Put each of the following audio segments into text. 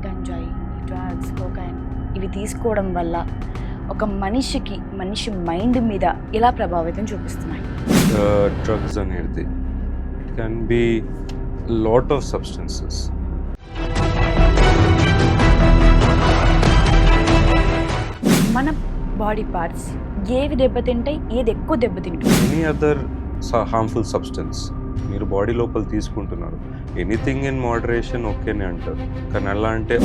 గంజాయి, drugs, cocaine ఇవి తీసుకోవడం వల్ల ఒక మనిషి మైండ్ మీద ఎలా ప్రభావితం చూపిస్తున్నాయి? డ్రగ్స్ అనేది it can be lot of substances. మన బాడీ పార్ట్స్ ఏవి దెబ్బతింటాయి, ఏది ఎక్కువ దెబ్బతింటుంది? ఎనీ అదర్ హార్మ్ఫుల్ సబ్స్టెన్స్ మీరు బాడీ లోపల తీసుకుంటున్నారు, ఎనీథింగ్ ఇన్ మోడరేషన్ ఓకేనే అంటారు. కానీ ఎలా అంటే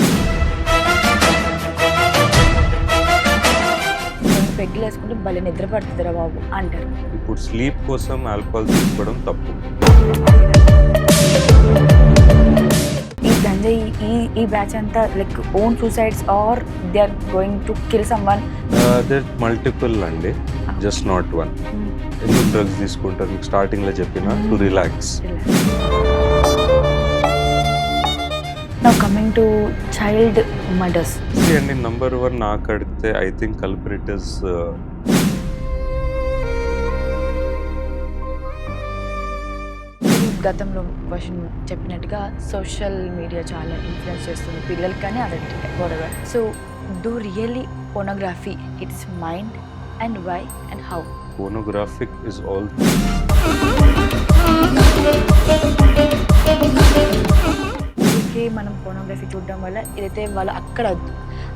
పెగ్గులు వేసుకుంటే భలే నిద్ర పడుతుందిరా బాబు అంటారు. ఇప్పుడు స్లీప్ కోసం ఆల్కహాల్ తీసుకోవడం తప్పు. ఈ గంజాయి ఈ బ్యాచ్ అంతా like own suicides or they are going to kill someone? There multiple అండి, జస్ట్ నాట్ వన్. ఎందుకు డ్రగ్స్ తీసుకుంటారు మీకు స్టార్టింగ్లో చెప్పిన, to relax. Now coming to child murders అండి, నంబర్ 1 నాకు అడిగితే ఐ థింక్ కల్ప్రిట్ ఇస్ గతంలో వర్షన్ చెప్పినట్టుగా సోషల్ మీడియా చాలా ఇన్ఫ్లుయెన్స్ చేస్తుంది పిల్లలకి కానీ అడల్ట్కి whatever. So do really pornography it's mind and why and how? pornographic is all. ఊరికే మనం పోనోగ్రఫీ చూడడం వల్ల ఏదైతే వాళ్ళు అక్కడ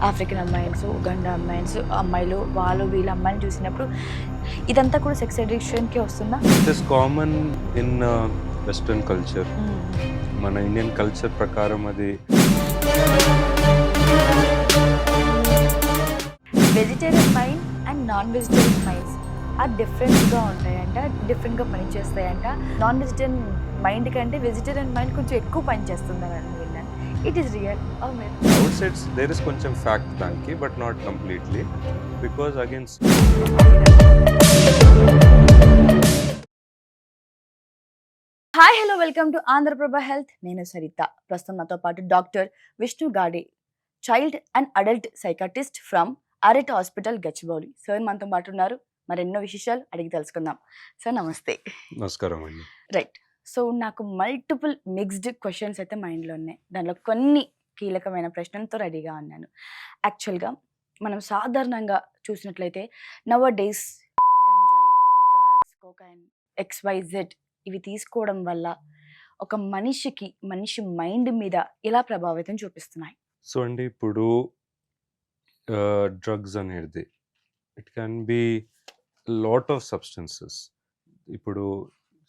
ఆఫ్రికన్ అమ్మాయిన్స్, ఉగాండా అమ్మాయిలు వాళ్ళు వీళ్ళ అమ్మాయిని చూసినప్పుడు ఇదంతా కూడా సెక్స్ అడిక్షన్కి వస్తుందా? It is common in western culture. మన ఇండియన్ కల్చర్ ప్రకారం అది vegetarian mind and non vegetarian minds ఆ డిఫరెంట్గా ఉంటాయంట, డిఫరెంట్గా పనిచేస్తాయంట. నాన్ వెజిటేరియన్ మైండ్ కంటే వెజిటేరియన్ మైండ్ కొంచెం ఎక్కువ పనిచేస్తుందని అని విన్నాను. It is real or myth? Out sides there is కొంచెం ఫ్యాక్ట్ దానికి, but not completely, because against hi hello welcome to Andhra Prabha health. నేను సరిత. ప్రస్తుతం నాతో పాటు doctor Vishnu Gade, child and adult psychiatrist from Arete hospital Gachibowli. Sir మనతో పాటు ఉన్నారు. మరెన్నో విశేషాలు అడిగి తెలుసుకుందాం. సార్ నమస్తే. నమస్కారం అండి. రైట్. సో నాకు మల్టిపుల్ మిక్స్డ్ క్వశ్చన్స్ అయితే మైండ్లో ఉన్నాయి. దానిలో కొన్ని కీలకమైన ప్రశ్నలతో రెడీగా ఉన్నాను. యాక్చువల్గా మనం సాధారణంగా చూసినట్లయితే నవ డేస్ గంజాయి, డ్రగ్స్, కోకైన్, XYZ ఇవి తీసుకోవడం వల్ల ఒక మనిషి మైండ్ మీద ఎలా ప్రభావితం చూపిస్తున్నాయి? సో అండి, ఇప్పుడు డ్రగ్స్ అనేది it can be lot of substances. ఇప్పుడు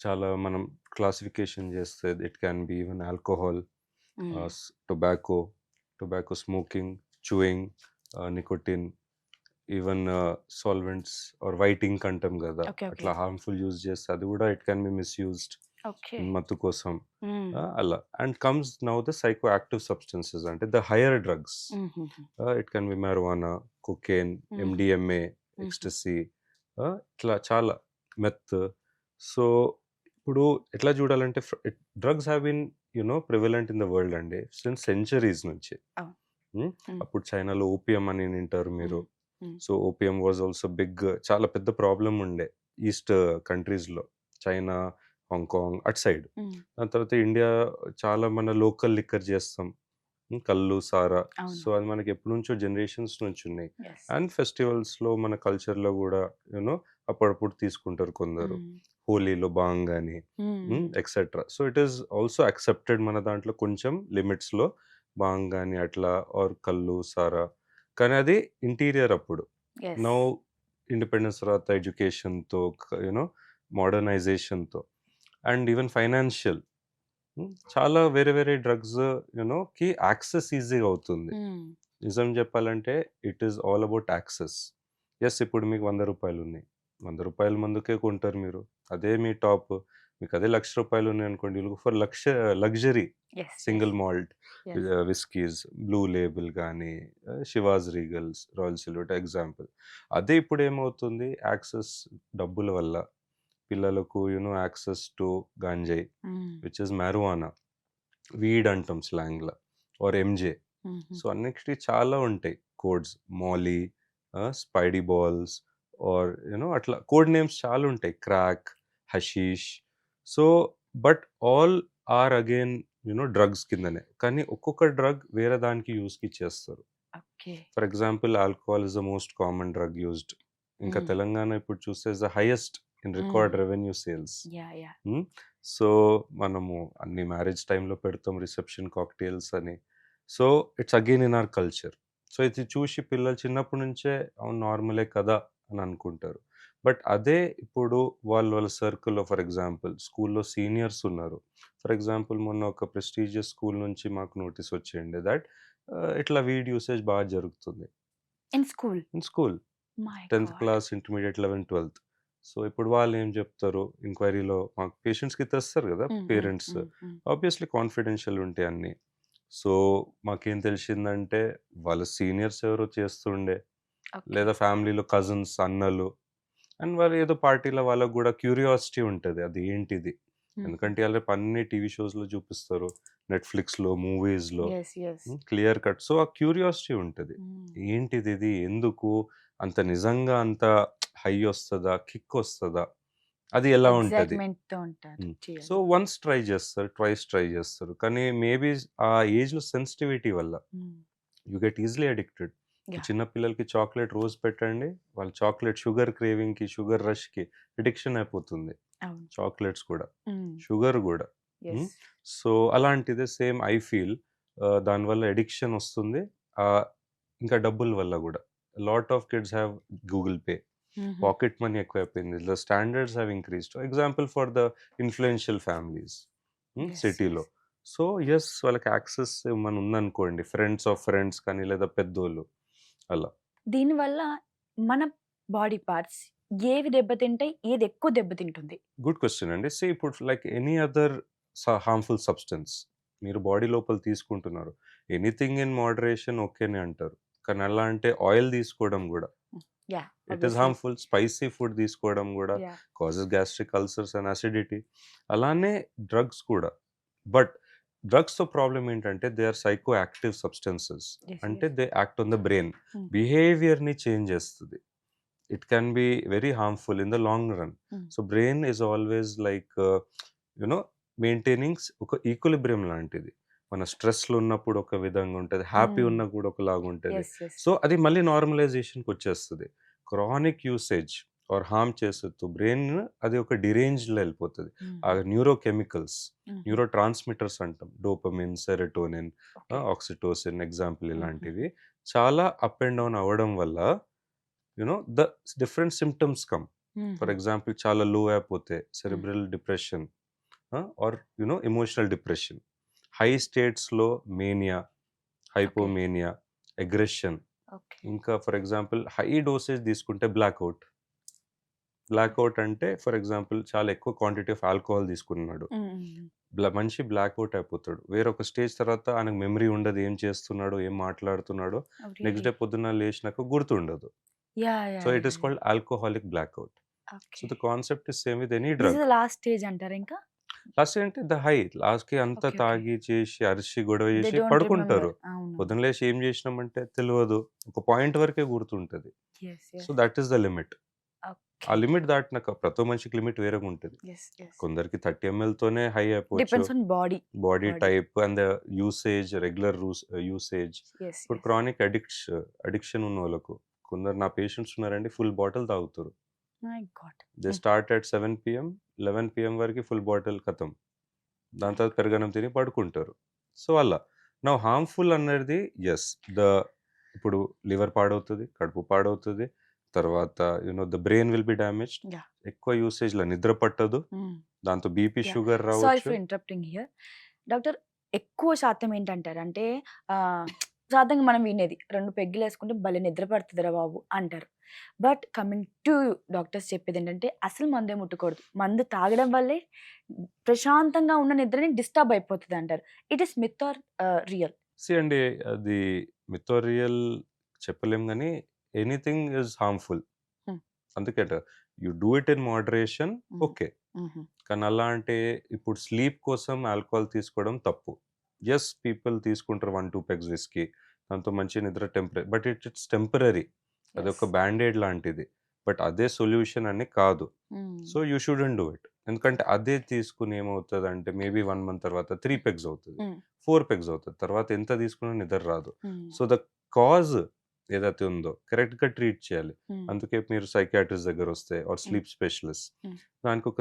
చాలా మనం క్లాసిఫికేషన్ చేస్తే it can be even alcohol, tobacco smoking, chewing, nicotine, even solvents or white ink అంటాం కదా, అట్లా హార్మ్ఫుల్ యూజ్ చేస్తే అది కూడా ఇట్ క్యాన్ బి మిస్యూజ్డ్ మత్తు కోసం. అలా and comes now the psychoactive substances, అంటే the higher drugs. It can be marijuana, cocaine, MDMA, ecstasy, ఇట్లా చాలా మెత్. సో ఇప్పుడు ఎట్లా చూడాలంటే drugs have been prevalent in the world అండి సిన్స్ సెంచరీస్ నుంచి. అప్పుడు చైనాలో ఓపియం అని వింటారు మీరు. So opium was also big, చాలా పెద్ద ప్రాబ్లం ఉండే ఈస్ట్ కంట్రీస్లో, చైనా, హాంకాంగ్ అటు సైడ్. దాని తర్వాత ఇండియా చాలా మన లోకల్ లిక్కర్ చేస్తాం, కళ్ళు, సారా. సో అది మనకి ఎప్పటి నుంచో జనరేషన్స్ నుంచి ఉన్నాయి. అండ్ ఫెస్టివల్స్లో మన కల్చర్లో కూడా అప్పుడప్పుడు తీసుకుంటారు కొందరు, హోలీలో బాంగ్ అని etcetera. So it is also accepted మన దాంట్లో కొంచెం లిమిట్స్లో బాంగ్ కానీ అట్లా, ఆర్ కళ్ళు, సారా. కానీ అది ఇంటీరియర్ అప్పుడు. నౌ ఇండిపెండెన్స్ తర్వాత ఎడ్యుకేషన్తో, మోడర్నైజేషన్తో అండ్ ఈవెన్ ఫైనాన్షియల్, చాలా వేరే వేరే డ్రగ్స్ కి యాక్సెస్ ఈజీగా అవుతుంది. నిజం చెప్పాలంటే it is all about access. Yes, ఇప్పుడు మీకు 100 రూపాయలు ఉన్నాయి, 100 రూపాయల మందుకే కొంటారు మీరు. అదే మీ టాప్, మీకు అదే ₹1,00,000 ఉన్నాయి అనుకోండి, for luxury single malt whiskies, blue label కానీ, Chivas Regals, royal silver example. అదే ఇప్పుడు ఏమవుతుంది, యాక్సెస్ డబ్బుల వల్ల పిల్లలకు యాక్సెస్ టు గాంజాయి, విచ్ ఇస్ marijuana, వీడ్ అంటాం స్లాంగ్లో, ఆర్ ఎంజే. సో అన్నిటికీ చాలా ఉంటాయి codes, molly, spidey balls, or అట్లా కోడ్ నేమ్స్ చాలా ఉంటాయి, crack, hashish. So but all are again drugs కిందనే. కానీ ఒక్కొక్క డ్రగ్ వేరే దానికి యూజ్‌కి ఇచ్చేస్తారు. Okay. For example alcohol is the most common drug used. ఇంకా హ్మ్. తెలంగాణ ఇప్పుడు చూస్తే is the highest in record revenue sales. Yeah! So మనము అన్ని మ్యారేజ్ టైంలో పెడతాం రిసెప్షన్ కాక్టైల్స్ అని. So it's again in our culture. So ఇది చూసి పిల్లలు చిన్నప్పటి నుంచే అవును నార్మలే కదా అని అనుకుంటారు. బట్ అదే ఇప్పుడు వాళ్ళ సర్కిల్‌లో ఫర్ ఎగ్జాంపుల్ స్కూల్‌లో సీనియర్స్ ఉన్నారు. ఫర్ ఎగ్జాంపుల్ మొన్న ఒక ప్రెస్టీజియస్ స్కూల్ నుంచి మాకు నోటీస్ వచ్చేయండి దట్ ఇట్లా వీడ్ యూసేజ్ బాగా జరుగుతుంది. In school. In school my 10థ్ గాడ్! Class, intermediate, 11, 12థ్. సో ఇప్పుడు వాళ్ళేం జెప్తారు ఎంక్వైరీలో మాకు పేషెంట్స్‌కి తెస్తారు గదా! హ్మ్. హ్మ్. పేరెంట్స్. హ్మ్. హ్మ్. ఆబ్వియస్‌లీ కాన్ఫిడెన్షియల్ ఉంటాయి అన్నీ. సో మాకేం తెలిసిందంటే వాళ్ళ సీనియర్స్ ఎవరో చేస్తుండే. ఓకే. లేదా ఫ్యామిలీలో కజిన్స్, అన్నలు అండ్ వాళ్ళు ఏదో పార్టీలో వాళ్ళకి గూడా క్యూరియాసిటీ ఉంటది. అది ఏంటిది? హుహు. ఎందుకంటే ఇయాల అన్ని టీవీ షోస్‌లో చూపిస్తారు. నెట్‌ఫ్లిక్స్‌లో, మూవీస్‌లో. యెస్. Clear cut. సో, ఆ క్యూరియాసిటీ ఉంటది. హ్మ్. ఏంటిదిది? ఎందుకు? అంత నిజంగా అంత హై ఒస్తదా? కిక్ ఒస్తదా? అది ఎలా ఉంటది? ఎక్సైట్‌మెంట్‌తో ఉంటారు సో, చేయాలి. వన్స్ ట్రై జేస్తారు. ట్వైస్ ట్రై జేస్తారు. కానీ మేబీ ఆ ఏజ్‌లో సెన్సిటివిటీ వల్ల హ్మ్. You get easily addicted. Yeah! చిన్న పిల్లలకి చాక్లేట్ రోజు పెట్టండి. వాళ్ళు చాక్లేట్ షుగర్ క్రేవింగ్‌కి, షుగర్ రష్‌కి అడిక్షన్ అయిపోతుంది. అవును. చాక్లేట్స్ కూడా. హ్మ్. షుగర్ గూడా. హ్మ్. యెస్. సో, అలాంటిదే సేమ్ ఐ ఫీల్ దానివల్ల అడిక్షన్ ఒస్తుంది. ఆహ్, ఇంకా డబ్బుల వల్ల గూడా. Lot of kids have Google pay. హుహు. పాకెట్ మనీ ఎక్కువైపోయింది. The standards have increased. Example for the influential families సిటీలో. యెస్. సో, యెస్ వాళ్ళకి యాక్సెస్ ఏమన్నా ఉందనుకోండి. ఫ్రెండ్స్ ఆఫ్ ఫ్రెండ్స్ కానీ లేదా పెద్దోళ్ళు అలా. దీనివల్ల మన బాడీ పార్ట్స్ ఏవి దెబ్బతింటాయి? ఏది ఎక్కువ దెబ్బతింటుంది? గుడ్ క్వెషన్ అండి. సీ ఇప్పుడు like any other harmful substance మీరు బాడీ లోపల తీసుకుంటున్నారు. ఎనీథింగ్ ఇన్ మోడరేషన్ ఓకేనే అంటారు. కానీ ఎలా అంటే ఆయిల్ తీసుకోవడం గూడా hmm. Yeah! It is obviously. Harmful. Spicy food తీసుకోవడం గూడా yeah! Causes gastric ulcers and acidity. అలానే డ్రగ్స్ కూడా. బట్ డ్రగ్స్‌తో ప్రాబ్లమ్ ఏంటంటే they are psychoactive substances. అంటే yes. They act on the brain. Hmm. బిహేవియర్‌ని చేంజ్ చేస్తది. It can be very harmful in the long run. Hmm. So, brain is always like you know maintaining ఒక equilibrium లాంటిది. మన స్ట్రెస్‌లో ఉన్నప్పుడు ఒక విధంగా ఉంటది. హ్యాపీ హ్మ్. ఉన్నా కూడా ఒకలాగా ఉంటది. యెస్. సో, అది మళ్ళీ నార్మలైజేషన్‌కొచ్చేస్తది. క్రానిక్ యూసేజ్ ఆర్ హార్మ్ చేసేత్తు బ్రెయిన్ అది ఒక డిరేంజ్డ్‌లో ఎళ్ళిపోతది. ఆ హుహు. న్యూరో కెమికల్స్, హుహు. న్యూరో ట్రాన్స్‌మిటర్స్ అంటాం. Dopamine, serotonin, okay. Oxytocin example హుహు. ఇలాంటివి చాలా అప్ అండ్ డౌన్ అవ్వడం వల్ల ద డిఫరెంట్ సింప్టమ్స్ కమ్. హుహు. ఫర్ ఎగ్జాంపుల్ చాలా లో అయిపోతే hmm. Cerebral depression or emotional depression. High స్టేట్స్‌లో mania, okay. Hypomania, aggression okay. ఇంకా ఫర్ ఎగ్జాంపుల్ హై డోసేజ్ తీసుకుంటే బ్లాకౌట్. బ్లాకౌట్ అంటే ఫర్ ఎగ్జాంపుల్ చాలా ఎక్కువ క్వాంటిటీ ఆఫ్ ఆల్కహాల్ తీసుకున్నాడు. హ్మ్. మనిషి బ్లాకౌట్ అయిపోతాడు. వేరొక స్టేజ్ తర్వాత ఆయనకు మెమరీ ఉండదు. ఏం చేస్తున్నాడో, ఏం మాట్లాడుతున్నాడో. ఓహ్! Next really? డే పొద్దున్న లేచినాక గుర్తుండదు. So, it is yeah! Called alcoholic blackout. So, okay. The concept is same with any this is drug. The last stage అంటారా ఇంకా? లాస్ట్ అంటే ద హై. లాస్ట్‌కి అంతా ఓకే. తాగి, చేసి, అరిసి, గొడవ దే చేసి డోంట్ పడుకుంటారు. రిమెంబర్. అవును. పొద్దున లేసి ఏం చేసినామంటే తెలవదు. ఒక పాయింట్ వరకే గుర్తుంటది. So, yes. That is the limit. ఆ ఓకే. లిమిట్ దాటినాక ప్రతి మనిషికి లిమిట్ వేరేగుంటది. యెస్. కొందరికి 30 ఎంఎల్‌తోనే హై అయిపోవచ్చు. Depends on body. Body body. Type and the regular usage. ఇప్పుడు యెస్. క్రానిక్ అడిక్షన్ ఉన్నోళ్ళకు కొందరు నా పేషెంట్స్ ఉన్నారండి ఫుల్ బాటిల్ తాగుతారు. My God! They hmm. Start at 7 PM. 11 PM వరకి ఫుల్ బాటిల్ ఖతం. మై దాని తర్వాత గాడ్! పెరుగన్నం తిని పడుకుంటారు. సో, అలా. నౌ హార్మ్‌ఫుల్ అన్నది యెస్. ద ఇప్పుడు లివర్ పాడవుతది, కడుపు పాడవుతది. తర్వాత the brain will be damaged. Yeah! ఎక్కువ యూసేజ్‌ల నిద్ర పట్టదు. హ్మ్. దాంతో బీపీ, యాహ్! షుగర్ సారీ రావచ్చు. For interrupting here. డాక్టర్ ఎక్కువ శాతం ఏంటంటారు అంటే ఆహ్, సాధారణంగా మనం వినేది 2 పెగ్గులేసుకుంటే భలే నిద్ర పడతదిరా బాబు అంటారు. బట్ కమింగ్ టు డాక్టర్స్ చెప్పేదేంటంటే అసలు మందే ముట్టకూడదు. మందు తాగడం వల్లే ప్రశాంతంగా ఉన్న నిద్రని డిస్టర్బ్ అయిపోతదంటారు. It is myth or real? అండి అది మిత్ ఆర్ రియల్ చెప్పలేం గానీ ఎనీథింగ్ ఈజ్ హార్మ్‌ఫుల్. హ్మ్. అందుకేట you do it in moderation hmm. Okay. హుహు. కానీ అలా అంటే ఇప్పుడు స్లీప్ కోసం ఆల్కహాల్ తీసుకోవడం తప్పు. యెస్ పీపుల్ తీసుకుంటారు 1, 2 పెగ్స్ విస్కీ. దాంతో మంచి నిద్ర బట్ ఇట్స్ టెంపరరీ. యెస్. అదొక బ్యాండ్ ఎయిడ్ లాంటిది. బట్ అదే సొల్యూషన్ అని కాదు. హ్మ్. So, you shouldn't do it. ఎందుకంటే అదే తీసుకుని ఏమవుతదంటే మేబీ 1 మంత్ తర్వాత 3 పెగ్స్ అవుతది. హ్మ్. 4 పెగ్స్ అవుతది. తర్వాత ఎంత తీసుకున్నా నిద్ర రాదు. హ్మ్. సో, ద కాజ్ ఏదైతే ఉందో కరెక్ట్‌గా ట్రీట్ చేయాలి. హ్మ్. అందుకే మీరు సైకియాట్రిస్ట్ దగ్గరొస్తే or hmm. Sleep specialist hmm. దానికొక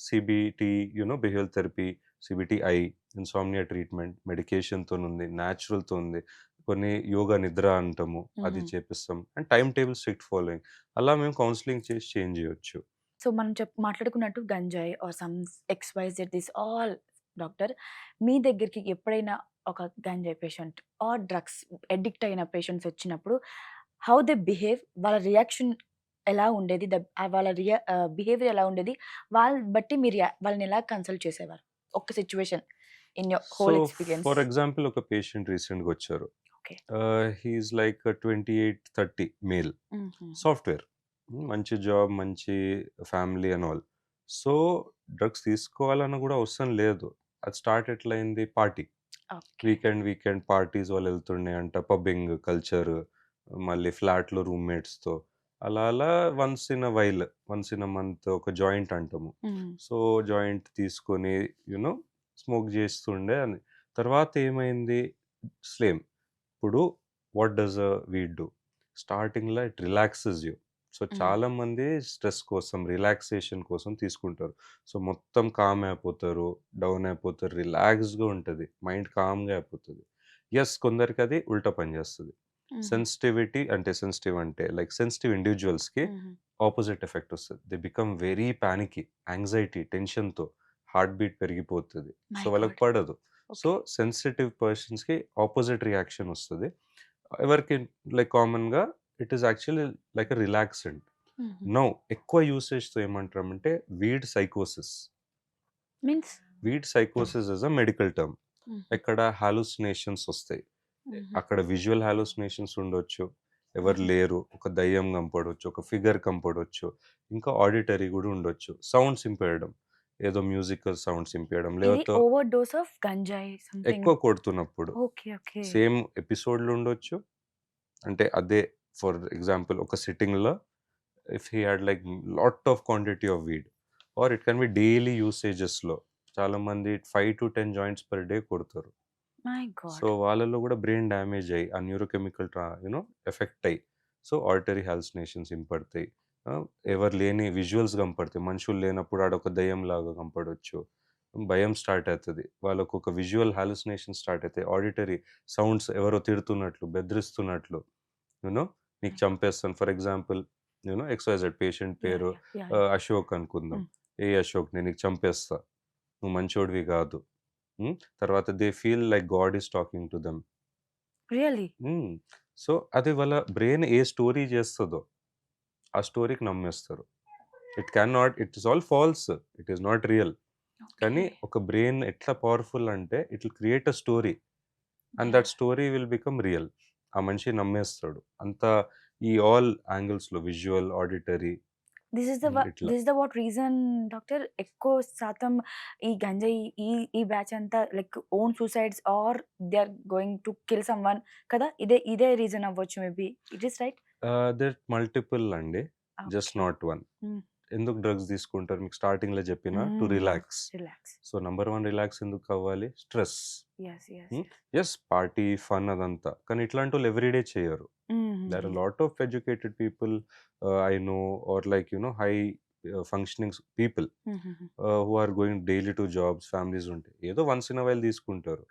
CBT behavioural therapy, CBTI, insomnia treatment, మెడికేషన్‌తోనుంది, న్యాచురల్‌తో ఉంది. కొన్ని యోగా నిద్ర అంటాము. అది హుహు. చేపిస్తాం. And time table strict following. అలా మేము కౌన్సెలింగ్ చేసి చేంజ్ చేయొచ్చు. సో, మనం మాట్లాడుకున్నట్టు గంజాయి or some XYZ this all doctor మీ దగ్గరికి ఎప్పుడైనా ఒక గంజాయి పేషెంట్ ఆర్ డ్రగ్స్ అడిక్ట్ అయిన పేషెంట్స్ వచ్చినప్పుడు హౌ దే బిహేవ్ వాళ్ళ రియాక్షన్ ఎలా ఉండేది? వాళ్ళ బిహేవియర్ ఎలా ఉండేది? వాళ్ళని బట్టి మీరు వాళ్ళని ఎలా కన్సల్ట్ చేసేవారు? ఒక్క situation in your so, whole experience. For example ఒక పేషెంట్ రీసెంట్‌గా వచ్చారు. Okay. He is like 28, 30 male. హుహు. సాఫ్ట్‌వేర్. మంచి జాబ్, మంచి family and all. So, drugs తీసుకోవాలని గూడా అవసరం లేదు. అది స్టార్ట్ ఎట్లయింది పార్టీ. ఓకే. వీకెండ్ పార్టీస్ వాళ్ళెళ్తుండే అంట. పబ్బింగ్ కల్చర్, మళ్ళీ ఫ్లాట్‌లో రూమ్‌మేట్స్‌తో. అలా అలా once in a while, once in a month ఒక జాయింట్ అంటాము. హ్మ్. సో, జాయింట్ తీసుకొని యూ నో స్మోక్ జేస్తుండే అని. తర్వాత ఏమైంది స్లేమ్. ఇప్పుడు వాట్ డస్ వీడ్ డూ? స్టార్టింగ్‌లో ఇట్ రిలాక్సెస్ యూ. సో, హ్మ్. చాలామంది స్ట్రెస్ కోసం, రిలాక్సేషన్ కోసం తీసుకుంటారు. సో, మొత్తం కామ్ అయిపోతారు, డౌన్ అయిపోతారు, రిలాక్స్‌గా ఉంటది. మైండ్ కామ్‌గా అయిపోతది. యెస్, కొందరికది ఉల్టా పనిచేస్తది. హుహు. సెన్సిటివ్ అంటే లైక్ సెన్సిటివ్ ఇండివిడ్యువల్స్‌కి హుహు. ఆపోజిట్ ఎఫెక్ట్ వస్తది. దే బికమ్ వెరీ పానికీ, యాంగ్జైటీ, టెన్షన్‌తో హార్ట్ బీట్ పెరిగిపోతది. సో, మై వాళ్ళకి గాడ్! పడదు. So, okay. సెన్సిటివ్ పర్సన్స్‌కి ఆపోజిట్ రియాక్షన్ వస్తది. ఎవరికి లైక్ కామన్‌గా it is actually like a relaxant. హుహు. నౌ ఎక్కువ యూసేజ్‌తో ఏమంటామంటే weed సైకోసిస్. Means? Weed సైకోసిస్ is a medical term. హుహు. ఎక్కడ హాలుసినేషన్స్ వస్తాయి. హుహు. అక్కడ విజువల్ హాలుసినేషన్స్ ఉండొచ్చు. ఎవరు హుహు. లేరు. ఒక దయ్యం కనపడొచ్చు. ఒక ఫిగర్ కనపడొచ్చు. ఇంకా ఆడిటరీ గూడా ఉండొచ్చు. సౌండ్స్ ఇంపేయడం. ఏదో మ్యూజికల్ సౌండ్స్ ఇంపేయడం. ఇది లేకపోతే ఓవర్ డోస్ ఆఫ్ గంజాయి సంథింగ్. ఎక్కువ కొడుతున్నప్పుడు. ఓకే. ఓకే. సేమ్ ఎపిసోడ్‌లు ఉండొచ్చు. అంటే అదే ఫర్ ఎగ్జాంపుల్ ఒక సిట్టింగ్‌లో if he had like lot of quantity of weed or it can be daily యూసేజెస్‌లో చాలామంది 5-10 జాయింట్స్ పర్ డే కొడతారు. My so, God! వాళ్ళలో గూడా బ్రెయిన్ డ్యామేజ్ అయ్యి, ఆ న్యూరోకెమికల్ ఎఫెక్ట్ అయ్యి, సో, ఆడిటరీ హాలుసినేషన్స్ ఇంపడతాయి. ఎవరు లేని విజువల్స్ కనపడతాయి. మనుషులు లేనప్పుడు ఆడొక దెయ్యంలాగా కనపడొచ్చు. భయం స్టార్ట్ అయితది. వాళ్ళకొక విజువల్ హాలుసినేషన్ స్టార్ట్ అయితాయి. ఆడిటరీ సౌండ్స్ ఎవరో తిడుతున్నట్లు, బెదిరిస్తున్నట్లు, యూ నో నీకు మై గాడ్! చంపేస్తాను. For example XYZ patient yeah! పేరు యాహ్! యాహ్! యాహ్! అశోక్ అనుకుందాం. హ్మ్. "ఏయ్ అశోక్, నేను నీకు చంపేస్తా. నువ్వు మంచోడివి గాదు." తర్వాత they feel like God is talking to them. Really? Hmm. So, అది వాళ్ళ బ్రెయిన్ ఏ స్టోరీ జేస్తదో, ఆ స్టోరీకి నమ్మేస్తారు. It is all false. It is not real. Okay. కానీ ఒక బ్రెయిన్ ఎట్లా పవర్‌ఫుల్ అంటే it will create a story and that yeah! Story will become real. ఆ మనిషి నమ్మేస్తాడు. అంతా ఈ ఆల్ యాంగిల్స్‌లో విజువల్, ఆడిటరీ ఇట్లా. This is the what reason doctor ఎక్కువ శాతం ఈ గంజాయి ఈ ఈ బ్యాచ్ అంతా like own suicides or they are going to kill someone కదా! ఇదే రీజన్ అవ్వచ్చు maybe. It is right? There multiple అండి. Just okay. Not one. Hmm. ఎందుకు డ్రగ్స్ తీసుకుంటారు? మీకు స్టార్టింగ్‌లో చెప్పిన to hmm. Relax. Relax. So, number 1 relax ఎందుకవ్వాలి? Stress. Yes. Yes. Yes. Yes, party, fun అదంతా. కానీ ఇట్లాంటోళ్ళు ఎవ్రీడే చేయరు. దేర్ హుహుహు. Are lot of educated people I know are like high functioning people హుహుహు. Who are going daily to jobs, families ఉంటాయి. ఏదో once in a while తీసుకుంటారు.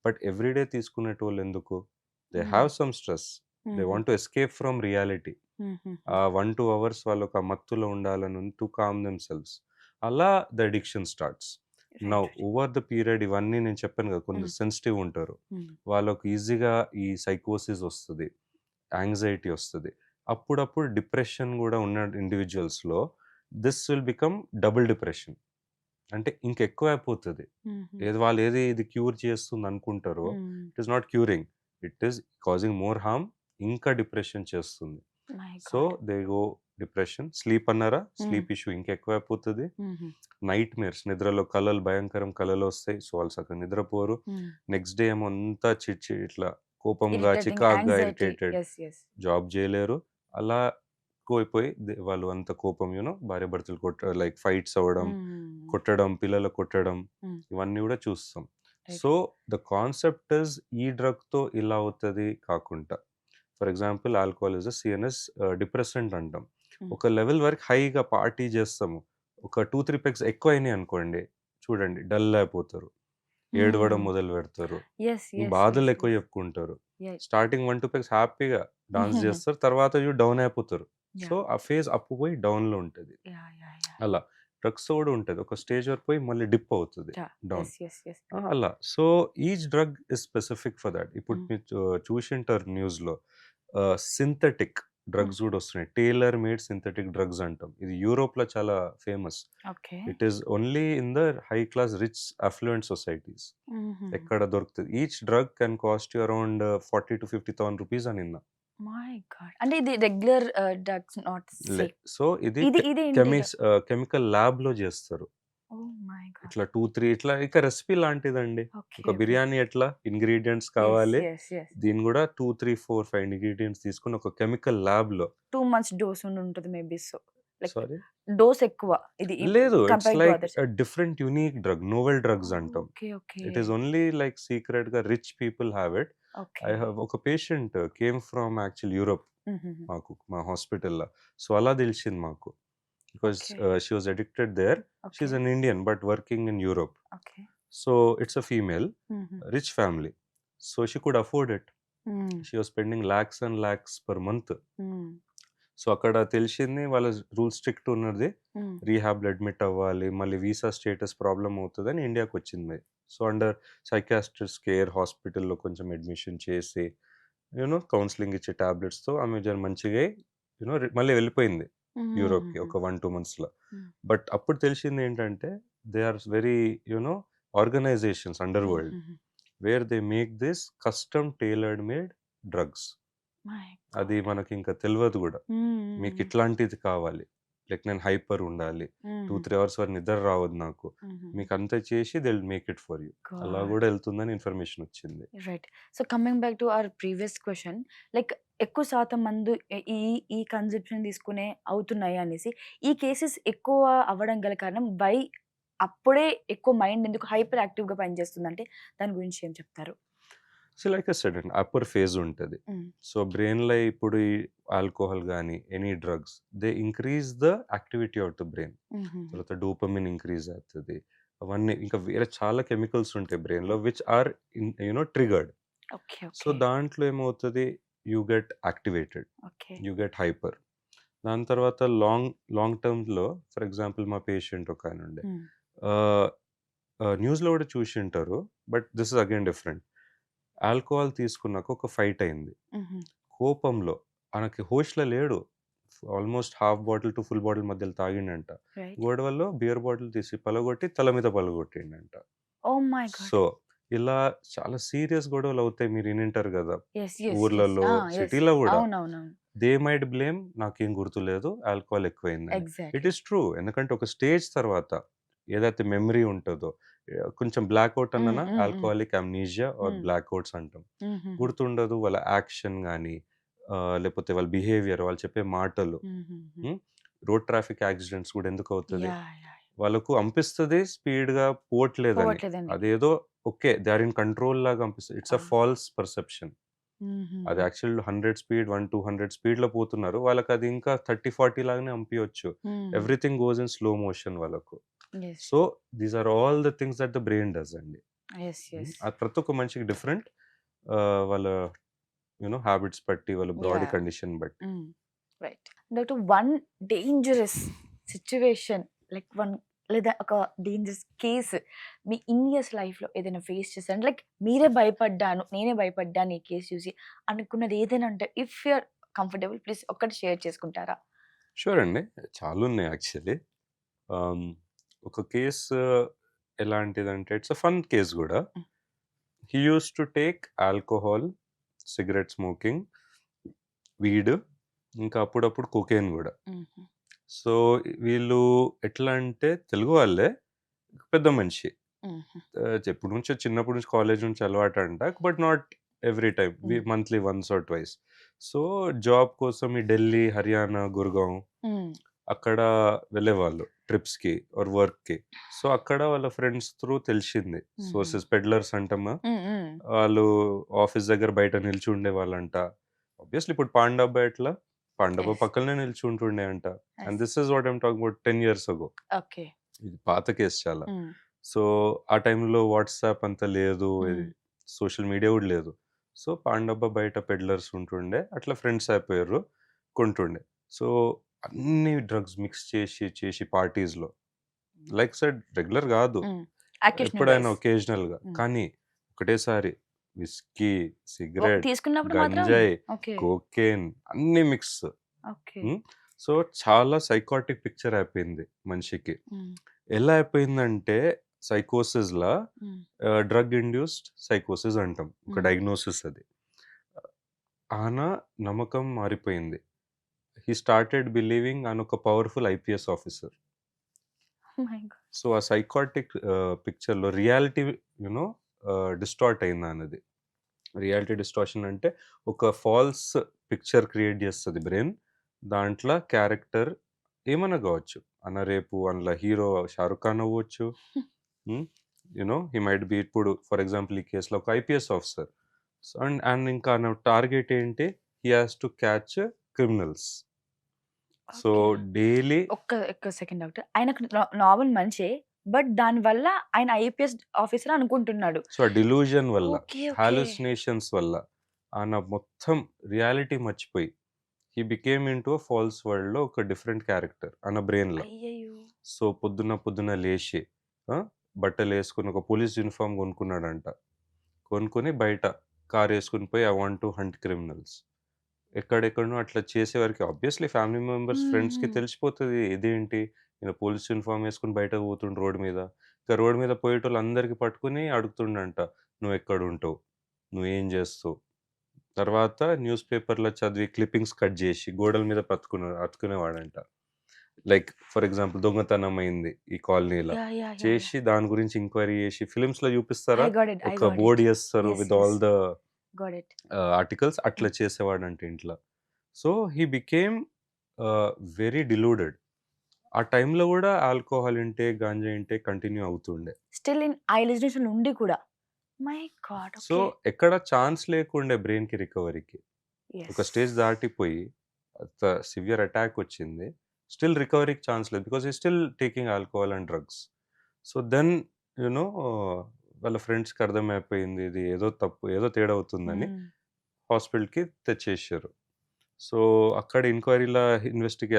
But every day తీసుకునేటోళ్ళెందుకు? They hmm. Have some stress. They హుహు. Want to escape from reality. హుహుహు. 1-2 hours వాళ్ళొక మత్తులో ఉండాలని టు కామ్ దెమ్‌సెల్వ్స్. అలా the addiction starts. Now right. Right. Over the period ఇవన్నీ నేను చెప్పాను కదా! కొందరు హ్మ్. సెన్సిటివ్ ఉంటారు. హ్మ్. వాళ్ళకి ఈజీగా ఈ సైకోసిస్ వస్తది. యాంగ్జైటీ వస్తది. అప్పుడప్పుడు డిప్రెషన్ గూడా ఉన్న ఇండివిడ్యువల్స్‌లో this will become double depression. అంటే ఇంకెక్కువ అయిపోతది. హుహు. వాళ్ళు ఇది క్యూర్ చేస్తుందనుకుంటారో, హ్మ్. It is not curing. It is causing more harm. ఇంకా డిప్రెషన్ చేస్తుంది. My so, God! They go depression. Sleep అన్నారా? హ్మ్. స్లీప్ ఇష్యూ ఇంకెక్కువైపోతది. హుహు. నైట్‌మేర్స్ నిద్రలో కలలు భయంకరం కలలొస్తాయి. సో, వాళ్ళు సక్కగా నిద్రపోరు. హ్మ్. నెక్స్ట్ డే ఏమో అంతా ఇట్లా కోపంగా, ఇరిటేటింగ్ చికాకుగా, anxiety. Irritated. Yes. Yes. Job జేయలేరు. అలా ఎక్కువైపోయి వాళ్ళు అంత కోపం భార్య భర్తలు లైక్ ఫైట్స్ అవ్వడం, కొట్టడం, పిల్లలు కొట్టడం, ఇవన్నీ కూడా చూస్తాం. సో ద కాన్సెప్ట్ ఇస్ ఈ డ్రగ్తో ఇలా అవుతుంది కాకుండా, for example alcohol is CNS depressant అంటాం. ఒక లెవెల్ వరకు హైగా పార్టీ చేస్తాము, ఒక 2-3 పెగ్స్ ఎక్కువ అయినాయి అనుకోండి, చూడండి డల్ అయిపోతారు, ఏడవడం మొదలు పెడతారు, బాధలు ఎక్కువ చెప్పుకుంటారు. స్టార్టింగ్ 1-2 పెగ్స్ హ్యాపీగా డాన్స్ చేస్తారు, తర్వాత డౌన్ అయిపోతారు. సో ఆ ఫేజ్ అప్పు పోయి డౌన్ లో ఉంటుంది. అలా డ్రగ్స్ కూడా ఉంటుంది, ఒక స్టేజ్ వరకు పోయి మళ్ళీ డిప్ అవుతుంది డౌన్ అలా. So each drug is specific for that. ఇప్పుడు మీరు చూసింటారు న్యూస్ లో సింథటిక్ డ్రగ్స్ కూడా వస్తున్నాయి, టైలర్ మేడ్ సింథటిక్ డ్రగ్స్ అంటాం. ఇది యూరోప్ లో చాలా famous. It is only in the high class rich affluent societies ఎక్కడ దొరుకుతుంది. Each drug can cost you around 40,000-50,000 rupees అని విన్నా. మై గాడ్, అంటే ఇది regular drugs not safe. So ఇది ఇది కెమికల్ ల్యాబ్ లో చేస్తారు. Oh my god. ఇట్లా 2-3 ఇట్లా ఇక రెసిపీ లాంటిదండి. ఒక బిర్యానీ ఎట్లా ఇంగ్రీడియంట్స్ కావాలి, దీని కూడా 2-3-4-5 ఇంగ్రీడియంట్స్ తీసుకుని ఒక కెమికల్ ల్యాబ్ లో 2 months డోస్ ఉంటుంది maybe. So like sorry dose ఎక్కువ ఇది లేదు, it's compare to like others. Different unique drug, novel drugs అంటాం. Okay okay it is only like secret గా rich people have it. I have ఒక patient came from actual Europe మాకు మా హాస్పిటల్లో. So అలా తెలిసింది మాకు, because she was addicted there. She is an Indian but working in Europe. So it's a female, rich family. So she could afford it. She was spending lakhs and lakhs per month. So అక్కడ తెలిసింది వాళ్ళ rule strict ఉన్నది, రీహాబ్లో admit అవ్వాలి, మళ్ళీ visa status problem అవుతుందని ఇండియాకి వచ్చింది. So under psychiatrist care హాస్పిటల్లో కొంచెం అడ్మిషన్ చేసి కౌన్సిలింగ్ ఇచ్చే టాబ్లెట్స్తో ఆమె మంచిగా మళ్ళీ వెళ్ళిపోయింది యూరోప్కి ఒక 1-2 monthsలో. బట్ అప్పుడు తెలిసింది ఏంటంటే they are very organizations under world where they make this custom tailored made drugs. అది మనకి ఇంకా తెలియదు కూడా, మీకు ఇట్లాంటిది కావాలి, లైక్ నేను హైపర్ ఉండాలి, 2-3 hours వరకు నిద్ర రావద్దు నాకు, మీకు అంతా చేసి they will make it for you, అలా కూడా వెళ్తుందని ఇన్ఫర్మేషన్ వచ్చింది. Right. So coming back to our previous question, like ఎక్కువ శాతం మంది ఈ ఈ కన్సెప్షన్ తీసుకునే అవుతున్నాయి అనేసి, ఈ కేసెస్ ఎక్కువ అవ్వడం గల కారణం వై, అప్పుడే ఎక్కువ మైండ్ ఎందుకు హైపర్ యాక్టివ్గా పనిచేస్తుందంటే దాని గురించి ఏం చెప్తారు? సో లైక్ ఐ సెడ్ అండి, అప్పర్ ఫేజ్ ఉంటుంది. సో బ్రెయిన్లో ఇప్పుడు ఈ ఆల్కహాల్ కానీ any drugs they increase the activity of the brain. తర్వాత డోపమిన్ ఇంక్రీజ్ అవుతుంది, అవన్నీ ఇంకా వేరే చాలా కెమికల్స్ ఉంటాయి బ్రెయిన్లో విచ్ ఆర్ ట్రిగర్డ్. సో దాంట్లో ఏమవుతుంది, you get activated, you get hyper. దాని తర్వాత లాంగ్ టర్మ్లో, ఫర్ ఎగ్జాంపుల్ మా పేషెంట్ ఒక ఆయన ఉండే, న్యూస్లో కూడా చూసి ఉంటారు, but this is again different. Alcohol తీసుకున్నాక ఒక ఫైట్ అయింది, కోపంలో ఆయనకి హోష్లో లేడు, almost half bottle to full bottle మధ్యలో తాగిండంట. గొడవల్లో బియర్ బాటిల్ తీసి పలగొట్టి తల మీద పలగొట్టిండంట. సో ఇలా చాలా సీరియస్ గొడవలు అవుతాయి, మీరు వినింటారు కదా ఊర్లలో, సిటీలో కూడా. దే మైట్ బ్లేమ్, నాకేం గుర్తులేదు, ఆల్కహాల్ ఎక్కువైంది. ఇట్ ఈస్ ట్రూ, ఎందుకంటే ఒక స్టేజ్ తర్వాత ఏదైతే మెమరీ ఉంటుందో, కొంచెం బ్లాక్అవుట్ అన్న ఆల్కహాలిక్ అమ్నీజియా ఆర్ బ్లాక్అవుట్స్ అంటాం, గుర్తుండదు వాళ్ళ యాక్షన్ కానీ, లేకపోతే వాళ్ళ బిహేవియర్, వాళ్ళు చెప్పే మాటలు. రోడ్ ట్రాఫిక్ యాక్సిడెంట్స్ కూడా ఎందుకు అవుతుంది, వాళ్ళకు అనిపిస్తుంది స్పీడ్గా పోవట్లేదని, అదేదో okay they are in control లాగా అనిపిస్తుంది. It's a false perception. అది యాక్చువల్ 100 స్పీడ్ 100-200 స్పీడ్లో పోతున్నారు, వాళ్ళకి అది ఇంకా 30-40 లాగానే అనిపించవచ్చు. Everything goes in slow motion వాళ్ళకు. So these are all the things that the brain does అండి. ప్రతి ఒక్క మనిషికి డిఫరెంట్, వాళ్ళ హ్యాబిట్స్ బట్టి, వాళ్ళ బాడీ కండిషన్ బట్టి. Right. Doctor, one dangerous situation, like one లేదా ఒక డేంజరస్ కేసు మీ ఇయర్స్ లైఫ్లో ఏదైనా ఫేస్ చేశారు, లైక్ నేనే భయపడ్డాను ఈ కేసు చూసి అనుకున్నది ఏదైనా అంటే, ఇఫ్ యూఆర్ కంఫర్టబుల్ ప్లీజ్ ఒక్కటి షేర్ చేసుకుంటారా? షూర్ అండి, చాలా ఉన్నాయి యాక్చువల్లీ. ఒక కేసు ఎలాంటిదంటే, ఇట్స్ అ ఫన్ కేసు కూడా. He use to take alcohol, cigarette smoking, weed, ఇంకా అప్పుడప్పుడు కొకేన్ కూడా. సో వీళ్ళు ఎట్లా అంటే తెలుగు వాళ్ళే, పెద్ద మనిషి, ఎప్పటి నుంచో చిన్నప్పటి నుంచి కాలేజ్ నుంచి అలవాటు అంట, but not every time, monthly once or twice. So, job కోసం ఈ ఢిల్లీ, హర్యానా, గుర్గావ్ హ్మ్. అక్కడ వెళ్ళేవాళ్ళు ట్రిప్స్‌కి ఆర్ వర్క్‌కి. సో, అక్కడ వాళ్ళ ఫ్రెండ్స్ త్రూ తెలిసింది. హుహు. సోర్సెస్ పెడ్లర్స్ అంటామా, హ్మ్. హ్మ్. వాళ్ళు ఆఫీస్ దగ్గర బయట నిల్చుండేవాళ్ళంట. ఆబ్వియస్లీ ఇప్పుడు పాండబ్బా ఎట్లా? పాండబ్బా యెస్. పక్కలనే నిల్చుంటుండే అంట. And yes. This is what I'm talking about 10 years ago. Okay. ఇది పాత కేస్ చాలా. హ్మ్. సో, ఆ టైంలో వాట్సాప్ అంత లేదు. ఇది హ్మ్. సోషల్ మీడియా గూడా లేదు. సో, పాండబ్బా బయట పెడ్లర్స్ ఉంటుండే. అట్లా ఫ్రెండ్స్ అయిపోయారు. కొంటుండే. సో, అన్ని డ్రగ్స్ మిక్స్ చేసి పార్టీస్‌లో. లైక్ సెడ్ రెగ్యులర్ గాదు. హ్మ్. అకేషనల్ ఎప్పుడైనా వైస్. ఒకేషనల్‌గా. హ్మ్. కానీ ఒకటేసారి విస్కీ, సిగరెట్, తీసుకున్నప్పుడు మాత్రం గంజాయి, ఓకే. కోకేన్ అన్నీ మిక్స్. ఓకే. హ్మ్. సో, చాలా సైకాటిక్ పిక్చర్ అయిపోయింది మనిషికి. హ్మ్. ఎలా అయిపోయిందంటే సైకోసిస్‌లా హ్మ్. డ్రగ్ ఇండ్యూస్డ్ సైకోసిస్ అంటాం. ఒక హ్మ్. డయాగ్నోసిస్ అది. ఆన నమ్మకం మారిపోయింది. హి స్టార్టెడ్ బిలీవింగ్ ఆన్ ఒక powerful IPS officer. My God! So, ఆ సైకాటిక్ పిక్చర్‌లో రియాలిటీ యూ నో డిస్టార్ట్ అయిందన్నది. రియాలిటీ డిస్టార్షన్ అంటే ఒక ఫాల్స్ పిక్చర్ క్రియేట్ చేస్తది బ్రెయిన్. దాంట్లో క్యారెక్టర్ ఏమన్నా గావచ్చు. రేపు అందులో హీరో 'షారుఖ్ ఖాన్' అవ్వచ్చు. హ్మ్. హి మైట్ బి ఇప్పుడు ఫర్ ఎగ్జాంపుల్ ఈ కేస్‌లో ఒక IPS officer. So, and and ఇంకా నా టార్గెట్ ఏంటి? He has to catch criminals. So, okay. Daily ఒక్క సెకండ్ డాక్టర్. ఆయనకు నార్మల్ మనిషే. బట్ దానివల్ల ఆయన ఐపీఎస్ ఆఫీసర్ అనుకుంటున్నాడు. సో, ఆ డెలూజన్ వల్ల, ఓకే. ఓకే. హాలుసినేషన్స్ వల్ల మొత్తం రియాలిటీ మర్చిపోయి హి బికేమ్ ఇంటూ ఎ ఫాల్స్ వరల్డ్‌లో ఒక డిఫరెంట్ క్యారెక్టర్ బ్రెయిన్‌లో. అయ్యయ్యో! సో, పొద్దున్న లేషి ఆ! బట్టలేసుకొని ఒక పోలీస్ యూనిఫార్మ్ కొనుక్కున్నాడంట. కొనుక్కొని బయట కారేసుకొని పోయి I want to hunt criminals. ఎక్కడెక్కడనో అట్లా చేసేవరకి ఆబ్వియస్‌లీ ఫ్యామిలీ మెంబర్స్, హ్మ్. ఫ్రెండ్స్‌కి హ్మ్. తెలిసిపోతది. ఇదేంటి ఈయన పోలీస్ యూనిఫార్మ్ ఏసుకొని బయటకు పోతుండు రోడ్ మీద. ఇక రోడ్ మీద పోయేటోళ్ళందరికి పట్టుకొని అడుగుతుండంట. "నువ్వెక్కడుంటావు? నువ్వేం జేస్తావు?" తర్వాత న్యూస్ పేపర్‌లో చదివి క్లిప్పింగ్స్ కట్ జేసి గోడల మీద అతుకునేవాడంట. లైక్ ఫర్ ఎగ్జాంపుల్ దొంగతనం అయింది ఈ కాలనీల. యాహ్! యాహ్! యాహ్! యాహ్! చేసి దాని గురించి ఎంక్వైరీ చేసి ఫిల్మ్స్‌లో ఐ చూపిస్తారా? Got it. ఐ ఒక గాట్ బోర్డ్ ఇట్. చేస్తారు yes. With yes. All the got it. Articles అట్లా హ్మ్. చేసేవాడంట ఇంట్ల. So, he became very deluded. ఆ టైంలో గూడా alcohol intake, ganja intake continue అవుతుండే. స్టిల్ ఇన్ ఐ రెసిడెన్షియల్ ఉండి కూడా. My God! So, okay. ఎక్కడ ఛాన్స్ లేకుండే బ్రెయిన్‌కి రికవరీకి. ఒక యెస్. స్టేజ్ దాటిపోయి అంత సివియర్ అటాక్ వచ్చింది. స్టిల్ రికవరీకి ఛాన్స్ లేదు. Because he still taking alcohol and drugs. So, then you know వాళ్ళ ఫ్రెండ్స్‌కి అర్థమైపోయింది. ఇది ఏదో తప్పు, ఏదో తేడా అవుతుందని హ్మ్. హాస్పిటల్‌కి తెచ్చేసారు. సో, అక్కడ ఎంక్వైరీ‌ల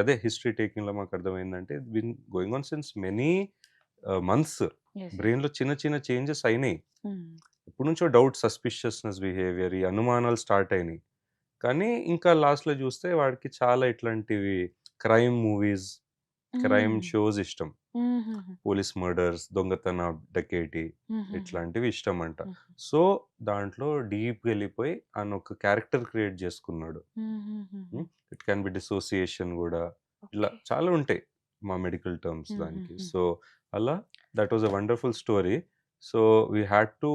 అదే హిస్టరీ టేకింగ్‌లో మాకర్థమైందంటే it's been going on since many months. Yes. Yes. బ్రెయిన్‌లో చిన్న చిన్న చేంజెస్ అయినాయి. హ్మ్. ఎప్పటినుంచో డౌట్, సస్పిషియస్‌నెస్ బిహేవియర్, ఈ అనుమానాలు స్టార్ట్ అయినాయి. కానీ ఇంకా లాస్ట్‌లో చూస్తే వాడికి చాలా ఇట్లాంటివి క్రైమ్ మూవీస్, క్రైమ్ హ్మ్. షోస్ ఇష్టం. హుహుహు. పోలీస్ మర్డర్స్, దొంగతనం, డకైటీ హుహుహు. ఇట్లాంటివి ఇష్టమంట. హ్మ్. సో, దాంట్లో డీప్‌గా ఎళ్ళిపోయి ఒక క్యారెక్టర్ క్రియేట్ చేసుకున్నాడు. హుహుహుహు. హ్మ్. ఇట్ క్యాన్ బి డిసోసియేషన్ గూడా. ఇలా ఓకే. చాలా ఉంటాయి మా మెడికల్ టర్మ్స్ దానికి. హుహుహు. సో, అలా that was a wonderful story. So, we had to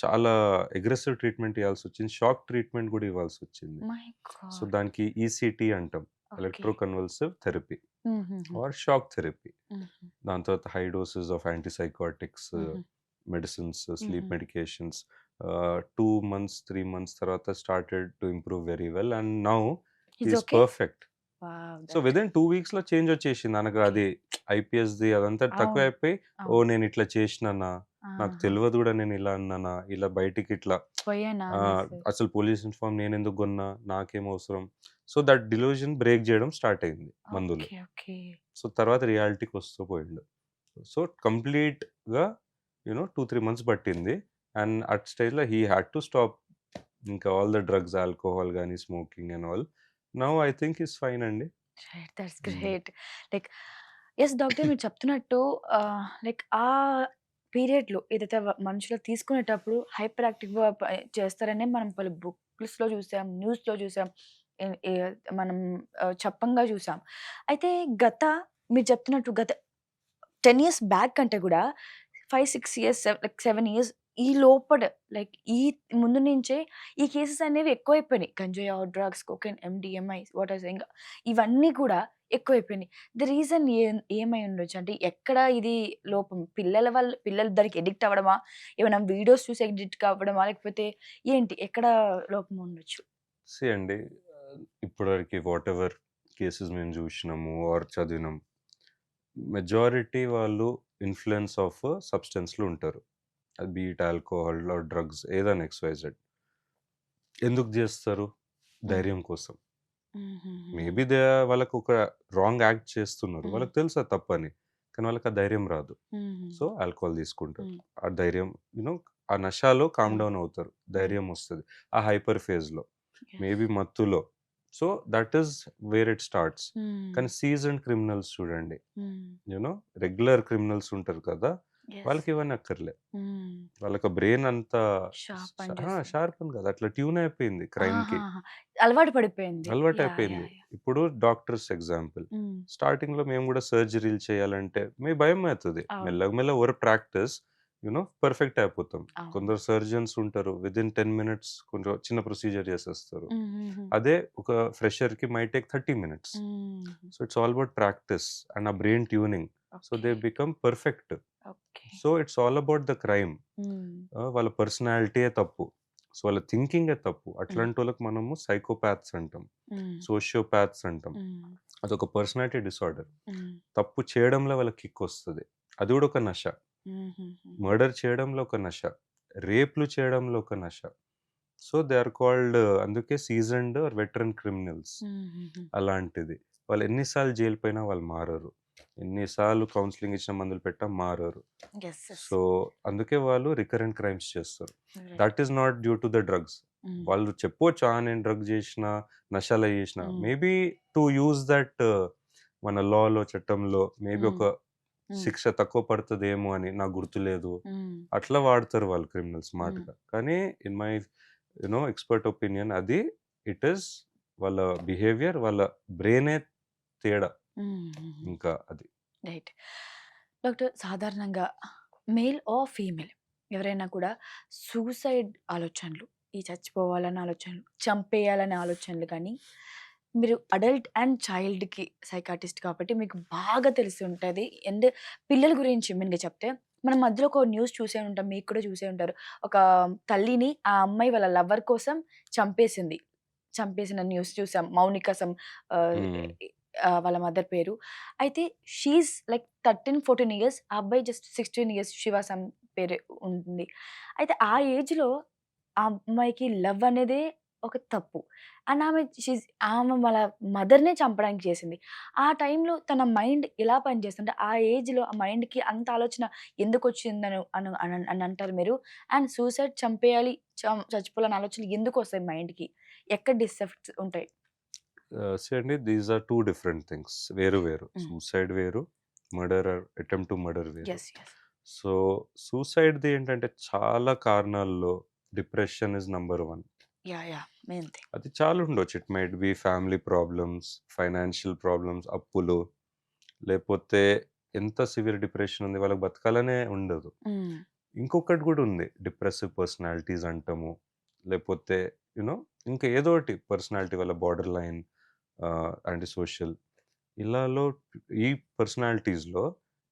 చాలా అగ్రెసివ్ ట్రీట్మెంట్ ఇయ్యాల్సొచ్చింది. షాక్ ట్రీట్మెంట్ గూడా ఇవ్వాల్సొచ్చింది. My so, God! దానికి ఈసీటీ అంటాం. ఓకే. ఎలక్ట్రో కన్వల్సివ్ థెరపీ హుహుహు. Or shock therapy. హుహు. దాని తర్వాత హై డోసెస్ ఆఫ్ యాంటీసైకోటిక్స్, హుహు. మెడిసిన్స్, స్లీప్ హుహు. మెడికేషన్స్ 2 మంత్స్, 3 మంత్స్ తర్వాత started to improve very well and now he is is okay? Perfect. Wow! So, that's within 2 వీక్స్‌లో change వచ్చేసింది. తనకు okay. అది ఐపీఎస్‌ది అదంతా అవును. తక్కువైపోయి, అవును. ఓహ్! నేనిట్లా చేసినానా? నాకు ఆహా! తెలవదు గూడా నేనిలా అన్నానా? ఇలా బయటికిట్లా పోయానా అనేసి. అసలు పోలీస్ యూనిఫార్మ్ నేనెందుకు గొన్నా? నాకేం అవసరం? సో, దట్ డెలూజన్ బ్రేక్ జేయడం స్టార్ట్ అయింది మందులు. ఓకే. ఓకే. సో, తర్వాత రియాలిటీకి వస్తూ పోయిండు. సో, కంప్లీట్‌గా 2, 3 మంత్స్ పట్టింది. అండ్ అట్ స్టేజ్‌లో హి హాడ్ టు స్టాప్ ఇంకా ఆల్ ద డ్రగ్స్, ఆల్కహాల్ గాని, smoking and all. Now I think he is fine అండి. రైట్. దట్స్ హ్మ్. గ్రేట్. లైక్ యెస్ డాక్టర్ మీరు చెప్తున్నట్టు లైక్ ఆ పీరియడ్‌లో ఏదైతే మనుషులు తీసుకునేటప్పుడు హైపర్ యాక్టివ్‌గా చేస్తారనే మనం పలు బుక్స్‌లో చూసాం, న్యూస్‌లో చూసాం. ఎ ఎ మనం చెప్పంగా చూసాం. అయితే మీరు చెప్తున్నట్టు గత 10 ఇయర్స్ బ్యాక్ కంటే గూడా 5, 6 ఇయర్స్ లైక్ 7 ఇయర్స్ ఈ లోపల లైక్ ఈ ముందు నుంచే ఈ కేసెస్ అనేవి ఎక్కువైపోయినాయి. గంజాయి, డ్రగ్స్, కోకెన్, ఎండిఎంఐ, వాట్ ఆర్ ఇంకా ఇవన్నీ కూడా ఎక్కువైపోయినాయి. ద రీజన్ ఏమై ఉండొచ్చు? అంటే ఎక్కడ ఇది లోపం? పిల్లలు దానికి ఎడిక్ట్ అవ్వడమా? ఏమైనా వీడియోస్ చూసి ఎడిక్ట్ అవ్వడమా? లేకపోతే ఏంటి? ఎక్కడ లోపం ఉండొచ్చు? అండి, ఇప్పటివరకు వాటెవర్ కేసెస్ మేము చూసినాము ఆర్ చదివినాం, మెజారిటీ వాళ్ళు ఇన్‌ఫ్లుయెన్స్ ఆఫ్ సబ్‌స్టెన్స్‌లు ఉంటారు. అది బీట్ ఆల్కహాల్ ఆర్ డ్రగ్స్ ఏదైనా ఎక్స్-వై-జెడ్. ఎందుకు జేస్తారు? హ్మ్. ధైర్యం కోసం. హుహుహు. మేబీ వాళ్ళకు ఒక రాంగ్ యాక్ట్ చేస్తున్నారు. హ్మ్. వాళ్ళకి తెలుసు అది తప్పని. కానీ వాళ్ళకి ఆ ధైర్యం రాదు. హుహు. సో, ఆల్కహాల్ తీసుకుంటారు. హ్మ్. ఆ ధైర్యం ఆ నషాలో కామ్ హ్మ్. డౌన్ అవుతారు. హ్మ్. ధైర్యం వస్తది. ఆ హైపర్ ఫేజ్‌లో. యెస్. మేబీ మత్తులో. So, that is where it starts. హ్మ్. కానీ సీజన్డ్ క్రిమినల్స్ చూడండి. హ్మ్. రెగ్యులర్ క్రిమినల్స్ ఉంటారు కదా! యెస్. వాళ్ళకి ఇవన్నీ అక్కర్లే. హ్మ్. వాళ్ళకి బ్రెయిన్ అంతా షార్ప్ పనిచేస్తుంది. షార్ప్ అని కాదు. అట్లా ట్యూన్ అయిపోయింది క్రైమ్‌కి. ఆహాహా! అలవాటు పడిపోయింది. యాహ్! అలవాటయిపోయింది. యాహ్! యాహ్! ఇప్పుడు డాక్టర్స్ ఎగ్జాంపుల్. హ్మ్. స్టార్టింగ్‌లో మేము గూడా సర్జరీలు చేయాలంటే భయమైతది. అవును. మెల్లగా మెల్లగా ఓవర్ ప్రాక్టీస్ పర్ఫెక్ట్ అయిపోతాం. అవును. కొందరు సర్జన్స్ ఉంటారు. వితిన్ 10 మినిట్స్ కొంచెం చిన్న ప్రొసీజర్ చేసేస్తారు. హుహుహు. అదే ఒక ఫ్రెషర్‌కి మైట్ టేక్ 30 మినిట్స్. హుహు. So, it's all about practice and uh brain tuning. So, okay. They become perfect. Okay. So, it's all about the crime. Hmm. వాళ్ళ పర్సనాలిటీయే తప్పు. సో, వాళ్ళ థింకింగే తప్పు. హ్మ్. అట్లాంటోళ్ళకి మనము సైకోపాథ్స్ అంటాం. హ్మ్. సోషియోపాథ్స్ అంటాం. హ్మ్. అదొక పర్సనాలిటీ డిసార్డర్. హ్మ్. తప్పు చేయడంలో వాళ్ళకి కిక్కొస్తది. అది గూడా ఒక నష. హుహుహు. మర్డర్ చేయడంలో ఒక నష. రేప్‌లు చేయడంలో ఒక నష. సో, దే ఆర్ కాల్డ్ అందుకే సీజన్డ్ ఆర్ వెటరన్ క్రిమినల్స్. హుహుహు. అలాంటిది. వాళ్ళు ఎన్ని సార్లు జైలు పోయినా వాళ్ళు మారరు. ఎన్ని సార్లు కౌన్సెలింగ్ ఇచ్చిన మందులు పెట్టినా మారరు. యెస్. యెస్. సో, అందుకే వాళ్ళు రికరెంట్ క్రైమ్స్ చేస్తారు. Right. That is not due to the drugs. హ్మ్. వాళ్ళు చెప్పొచ్చు, నేను డ్రగ్ జేషినా, నషాలు జేషినా. హ్మ్. మేబీ టు యూజ్ దట్ మన లాలో, చట్టంలో మేబీ హ్మ్. ఒక హ్మ్. శిక్ష తక్కువ పడతదేమో అని నాకు గుర్తులేదు. హ్మ్. అట్లా వాడతారు వాళ్ళు క్రిమినల్స్ హ్మ్. స్మార్ట్‌గా. కానీ ఇన్ మై ఎక్స్‌పర్ట్ ఒపీనియన్ అది ఇట్ ఈస్ వాళ్ళ బిహేవియర్, వాళ్ళ బ్రెయినే తేడా. హుహుహు. ఇంకా అది. రైట్. డాక్టర్, సాధారణంగా మేల్ ఆర్ ఫీమేల్ ఎవరైనా కూడా సూసైడ్ ఆలోచనలు, ఈ చచ్చిపోవాలన్న ఆలోచనలు, చంపేయాలనే ఆలోచనలు కానీ, మీరు అడల్ట్ అండ్ చైల్డ్‌కి సైకాట్రిస్ట్ కాబట్టి మీకు బాగా తెలిసి ఉంటది. అండ్ పిల్లల గురించి మెయిన్‌గా చెప్తే, మనం మధ్యలో ఒక న్యూస్ చూసే ఉంటాం. మీకు కూడా చూసే ఉంటారు. ఒక తల్లిని ఆ అమ్మాయి వాళ్ళ లవర్ కోసం చంపేసింది. చంపేసిన న్యూస్ చూసాం. మౌనిక ఆహ్, హ్మ్. వాళ్ళ మదర్ పేరు. అయితే షీ ఈస్ లైక్ 13, 14 ఇయర్స్. ఆ అబ్బాయి జస్ట్ 16 ఇయర్స్. శివ సమ్ పేరు ఉంటుంది. అయితే ఆ ఏజ్‌లో ఆ అమ్మాయికి లవ్ అనేదే ఒక తప్పు. అండ్ ఆమె వాళ్ళ మదర్‌నే చంపడానికి చేసింది. ఆ టైంలో తన మైండ్ ఎలా పనిచేస్తుంటే, ఆ ఏజ్‌లో ఆ మైండ్‌కి అంత ఆలోచన ఎందుకొచ్చిందని అని అంటారు మీరు? అండ్ సూసైడ్ చంపేయాలి, చచ్చిపోవాలనే ఆలోచనలు ఎందుకొస్తాయి మైండ్‌కి? ఎక్కడ డిసెఫెక్ట్స్ ఉంటాయి? అండి, దీస్ ఆర్ 2 డిఫరెంట్ థింగ్స్. వేరు వేరు. హ్మ్. సూసైడ్ వేరు. అటెంప్ట్ టు మర్డర్ వేరు. యెస్. యెస్. సో, సూసైడ్‌ది ఏంటంటే చాలా కారణాల్లో depression is number 1. Yeah! Main thing. అది చాలా ఉండొచ్చు. It might be family problems, financial problems, అప్పులు, లేపోతే ఎంత సివియర్ డిప్రెషన్ ఉంది, వాళ్ళకి బతకాలనే ఉండదు. హ్మ్. ఇంకొకటి గూడా ఉంది. డిప్రెసివ్ పర్సనాలిటీస్ అంటాము. లేపోతే యూ నో ఇంకా ఏదోటి పర్సనాలిటీ వల్ల బార్డర్ లైన్, యాంటీ సోషల్ ఇలాలో ఈ పర్సనాలిటీస్‌లో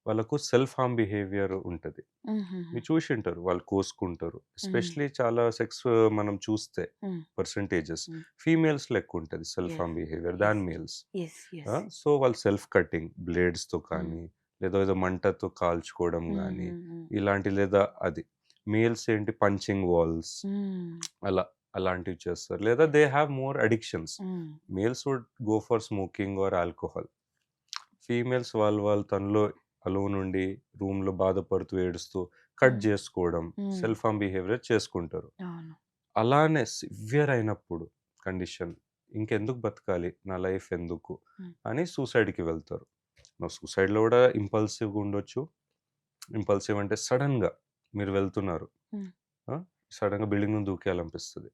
వాళ్ళకు సెల్ఫ్ హార్మ్ బిహేవియర్ ఉంటది. హుహుహు. మీరు చూషుంటారు. వాళ్ళు కోసుకుంటారు. హ్మ్. ఎస్పెషల్లీ చాలా సెక్స్ మనం చూస్తే హ్మ్. Percentages hmm. ఫీమేల్స్‌లో ఎక్కువుంటది self yes. Harm behaviour yes. Than males. Yes. Yes. So, వాళ్ళు సెల్ఫ్ కటింగ్ బ్లేడ్స్‌తో హ్మ్. కానీ, లేదా ఏదో మంటతో కాల్చుకోవడం హ్మ్. గానీ, హ్మ్. హ్మ్. ఇలాంటి లేదా అది. మేల్స్ ఏంటి పంచింగ్ వాల్స్ హ్మ్. అలా అలాంటివి చేస్తారు. లేదా they have more addictions. Hmm. Males would go for smoking or alcohol. Females వాళ్ళు తనలో అలోనుండి రూమ్‌లో బాధపడుతూ, ఏడుస్తూ కట్ హ్మ్. జేసుకోవడం, హ్మ్. సెల్ఫ్ హార్మ్ బిహేవియర్ చేసుకుంటారు. అవును. అలానే సివియర్ అయినప్పుడు కండిషన్ ఇంకెందుకు బతకాలి? నా లైఫ్ ఎందుకు? హ్మ్. అని సూసైడ్‌కి వెళ్తారు. సూసైడ్‌లో గూడా ఇంపల్సివ్‌గా ఉండొచ్చు. ఇంపల్సివ్ అంటే సడెన్‌గా మీరు వెళ్తున్నారు. హ్మ్. ఆ! సడెన్‌గా బిల్డింగ్ నుంచి దూకేయాలనిపిస్తది.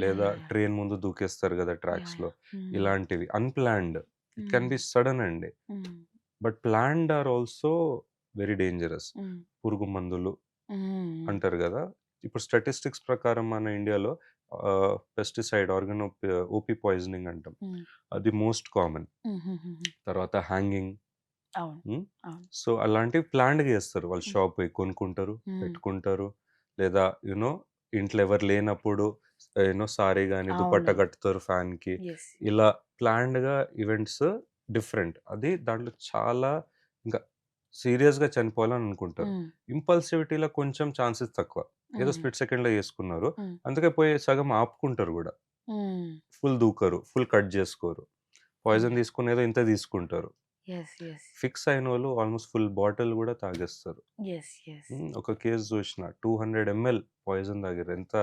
యాహ్! లేదా యాహ్! యాహ్! ట్రైన్ ముందు దూకేస్తారు గదా! యాహ్! ట్రాక్స్‌లో. యాహ్! హ్మ్. ఇలాంటివి unplanned. It can hmm. Be sudden అండి. Hmm. But planned are also very dangerous. Hmm. పురుగు మందులు హ్మ్. అంటారు గదా! ఇప్పుడు స్టాటిస్టిక్స్ ప్రకారం మన ఇండియాలో పెస్టిసైడ్ ఓపీ పాయిజనింగ్ అంటాం, అది మోస్ట్ కామన్. తర్వాత హ్యాంగింగ్. అవును. అవును. సో అలాంటివి ప్లాన్డ్గా చేస్తారు. వాళ్ళు హ్మ్. షాప్ పోయి కొనుక్కుంటారు, హ్మ్. పెట్టుకుంటారు. లేదా ఇంట్లో ఎవరు లేనప్పుడు సారీ కానీ దుపట్టా అవును. కట్టుతారు ఫ్యాన్కి. యెస్. ఇలా ప్లాన్డ్గా ఈవెంట్స్ డిఫరెంట్. అది దాంట్లో చాలా ఇంకా సీరియస్గా చనిపోవాలని అనుకుంటారు. హ్మ్. ఇంపల్సివిటీలో కొంచెం ఛాన్సెస్ తక్కువ. ఏదో హ్మ్. స్ప్లిట్ సెకండ్లో చేసుకున్నారు, హ్మ్. అందుకే పోయి సగం ఆపుకుంటారు కూడా. హ్మ్. ఫుల్ దూకరు, ఫుల్ కట్ చేసుకోరు. Poison yeah! తీసుకునేదో ఇంత తీసుకుంటారు. యెస్. యెస్. ఫిక్స్ అయినోళ్ళు ఆల్మోస్ట్ ఫుల్ బాటిల్ కూడా తాగేస్తారు. యెస్. యెస్. ఒక కేస్ చూసిన 200 ఎంఎల్ పాయిజన్ తాగారు. ఎంత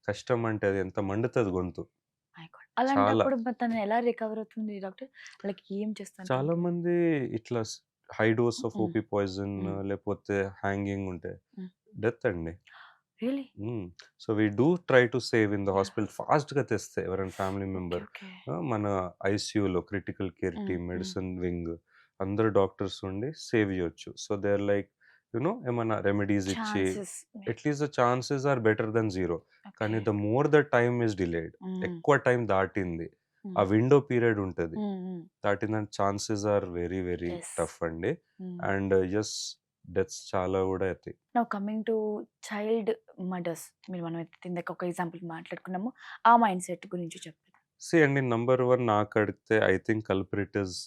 కష్టం అంటే, అది ఎంత మండుతది గొంతు. My God! చాలా. అలాంటప్పుడు మరి తను ఎలా రికవర్ అవుతుంది డాక్టర్? వాళ్ళకి ఏం చాలా చేస్తుంటారు? మంది ఇట్లా high dose of hmm. OP poison hmm. లేకపోతే హ్యాంగింగ్ ఉంటే హ్మ్. డెత్ అండి. Really? So we do try to save in the yeah! Hospital ఫాస్ట్‌గా తెస్తే ఎవరైనా ఫ్యామిలీ ఓకే. మెంబర్. ఓకే. మన ఐసీయూలో critical care hmm. Team, hmm. Medicine wing అందరూ doctors ఉండి సేవ్ చేయొచ్చు. సో దే ఆర్ లైక్ ఏమన్నా రెమెడీస్ ఇచ్చి chances. At least the chances are better than zero. Okay. కానీ the more the time is delayed, హ్మ్. ఎక్కువ టైం దాటింది, ఆ హ్మ్. విండో పీరియడ్ ఉంటది. హ్మ్. హ్మ్. దాటిందంటే chances are very very yes. Tough అండి. హ్మ్. అండ్ యెస్, డెత్స్ చాలా కూడా అవుతాయి. Now coming to child murders. మనం ఇందాక ఒక ఎగ్జాంపుల్ మాట్లాడుకున్నాము. ఆ మైండ్ సెట్ గురించి చెప్పండి. అండి, నంబర్ 1 నాకడిగితే I think culprit is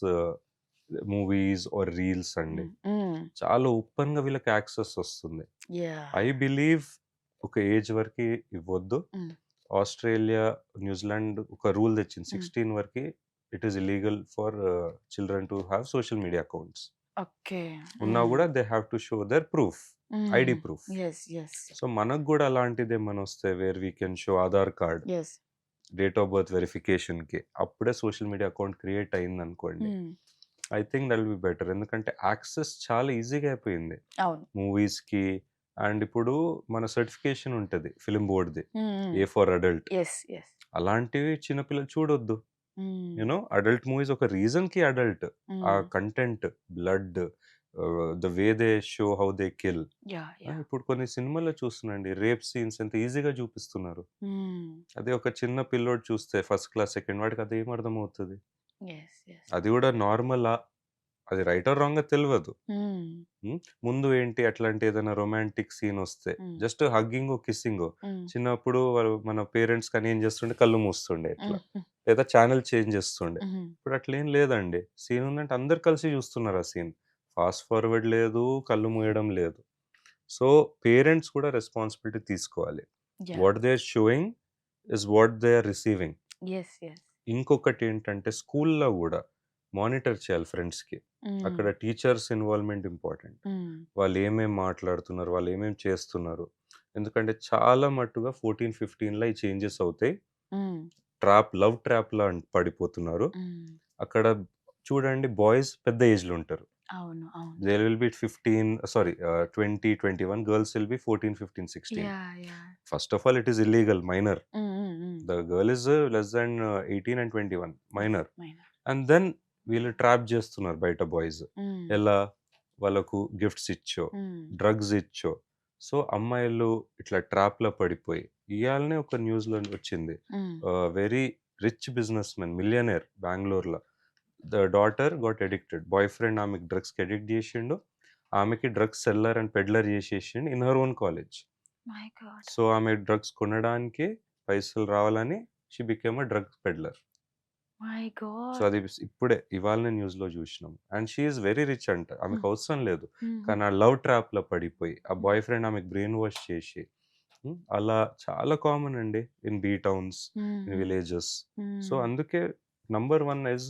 movies or reels అండి. హ్మ్. హ్మ్. చాలా ఓపెన్‌గా వీళ్ళకి యాక్సెస్ వస్తుంది. యాహ్! ఐ బిలీవ్ ఒక ఏజ్ వరకి ఇవ్వొద్దు. హ్మ్. ఆస్ట్రేలియా, న్యూజిలాండ్ ఒక రూల్ తెచ్చింది. హ్మ్. 16 వరకి it is illegal for children to have social media accounts. Okay. ఉన్నా హ్మ్. గూడా they have to show their proof, hmm. ID proof. Yes. Yes. So మనకు గూడా అలాంటిదేమన్నా వస్తే where we can show Aadhaar card, yes. Date of birth వెరిఫికేషన్‌కి అప్పుడే social media account create అయిందనుకోండి, hmm. I think that will be better. ఎందుకంటే access చాలా ఈజీగా అయిపోయింది అవును. మూవీస్‌కి. అండ్ ఇప్పుడు మన సర్టిఫికేషన్ ఉంటది ఫిల్మ్ బోర్డ్‌ది, హ్మ్. హ్మ్. A for adult. Yes. Yes. అలాంటివి చిన్న పిల్లలు చూడొద్దు. హ్మ్. అడల్ట్ మూవీస్ ఒక రీజన్‌కి అడల్ట్. ఆ హ్మ్. Content, blood, the way they show how they kill. Yeah! Yeah! ఇప్పుడు కొన్ని సినిమాల్లో చూస్తున్నాండి, రేప్ సీన్స్ ఎంత ఈజీగా చూపిస్తున్నారు. హ్మ్. అదే ఒక చిన్న పిల్లోడు చూస్తే ఫస్ట్ క్లాస్, సెకండ్ వాడికి అదేం అర్థమవుతది? యెస్. యెస్. అది గూడా నార్మలా? అది రైట్ ఆర్ రాంగో తెలవదు. హ్మ్. హ్మ్. ముందు ఏంటి, అట్లాంటి ఏదైనా రొమాంటిక్ సీనొస్తే హ్మ్. జస్ట్ హగ్గింగో, కిస్సింగో. హ్మ్. చిన్నప్పుడు మన పేరెంట్స్ కానీ ఏం చేస్తుండే, కళ్ళు మూస్తుండే ఇట్లా. హ్మ్. హ్మ్. లేదా ఛానెల్ చేంజ్ చేస్తుండే. హుహు. ఇప్పుడు అట్లేం లేదండి. సీన్ ఉందంటే అందరూ కలిసి చూస్తున్నారు ఆ సీన్. ఫాస్ట్ ఫార్వర్డ్ లేదు, కళ్ళు మూయడం లేదు. సో పేరెంట్స్ కూడా రెస్పాన్సిబిలిటీ తీసుకోవాలి. Yeah! What they are showing is what they are receiving. Yes. Yes. ఇంకొకటేంటంటే స్కూల్‌లో గూడా మానిటర్ చేయాలి ఫ్రెండ్స్‌కి. హ్మ్. అక్కడ టీచర్స్ ఇన్వాల్వ్‌మెంట్ ఇంపార్టెంట్. హ్మ్. వాళ్ళు ఏమేం మాట్లాడుతున్నారు, వాళ్ళు ఏమేం చేస్తున్నారు. ఎందుకంటే చాలా మట్టుగా 14, 15ల ఈ చేంజెస్ అవుతాయి. హ్మ్. లవ్ ట్రాప్‌లా పడిపోతున్నారు. హ్మ్. అక్కడ చూడండి, బాయ్స్ పెద్ద ఏజ్‌లో ఉంటారు. అవును. అవును. They will be 20, 21. Girls will be 14, 15, 16. Yeah! Yeah! First of all it is illegal, minor. Hmm. Hmm. Hmm. The girl is less than 18 and 21, yes. Minor. Minor. And then వీళ్ళు ట్రాప్ జేస్తున్నారు బయట boys. హ్మ్. ఎలా? వాళ్ళకు gifts ఇచ్చో, హ్మ్. Drugs ఇచ్చో. So, అమ్మాయిలు ఇట్లా ట్రాప్‌లో పడిపోయి, ఇయాలనే ఒక న్యూస్‌లో వచ్చింది. Hmm. Very rich business man, millionaire బెంగుళూరులో. The daughter got addicted. Boyfriend ఆమెకి డ్రగ్స్‌కి అడిక్ట్ జేషిండు. ఆమెకి డ్రగ్స్ సెల్లర్ అండ్ పెడ్లర్ జేసేషిండు in her own college. My God! So, ఆమె డ్రగ్స్ కొనడానికి పైసలు రావాలని she became a drug peddler. My so, God! అది ఇప్పుడే ఇవాళనే న్యూస్‌లో జూషినాం. And she is very rich అంట. హ్మ్. ఆమెకవసరం లేదు. హుహు. కానీ ఆ లవ్ ట్రాప్‌లో పడిపోయి, ఆ హ్మ్. బాయ్ ఫ్రెండ్ ఆమెకు బ్రెయిన్ వాష్ చేసి, అలా చాలా కామన్ అండి ఇన్ బీ టౌన్స్, హ్మ్. ఇన్ హ్మ్. విలేజెస్. సో, హ్మ్. అందుకే నంబర్ 1 ఈజ్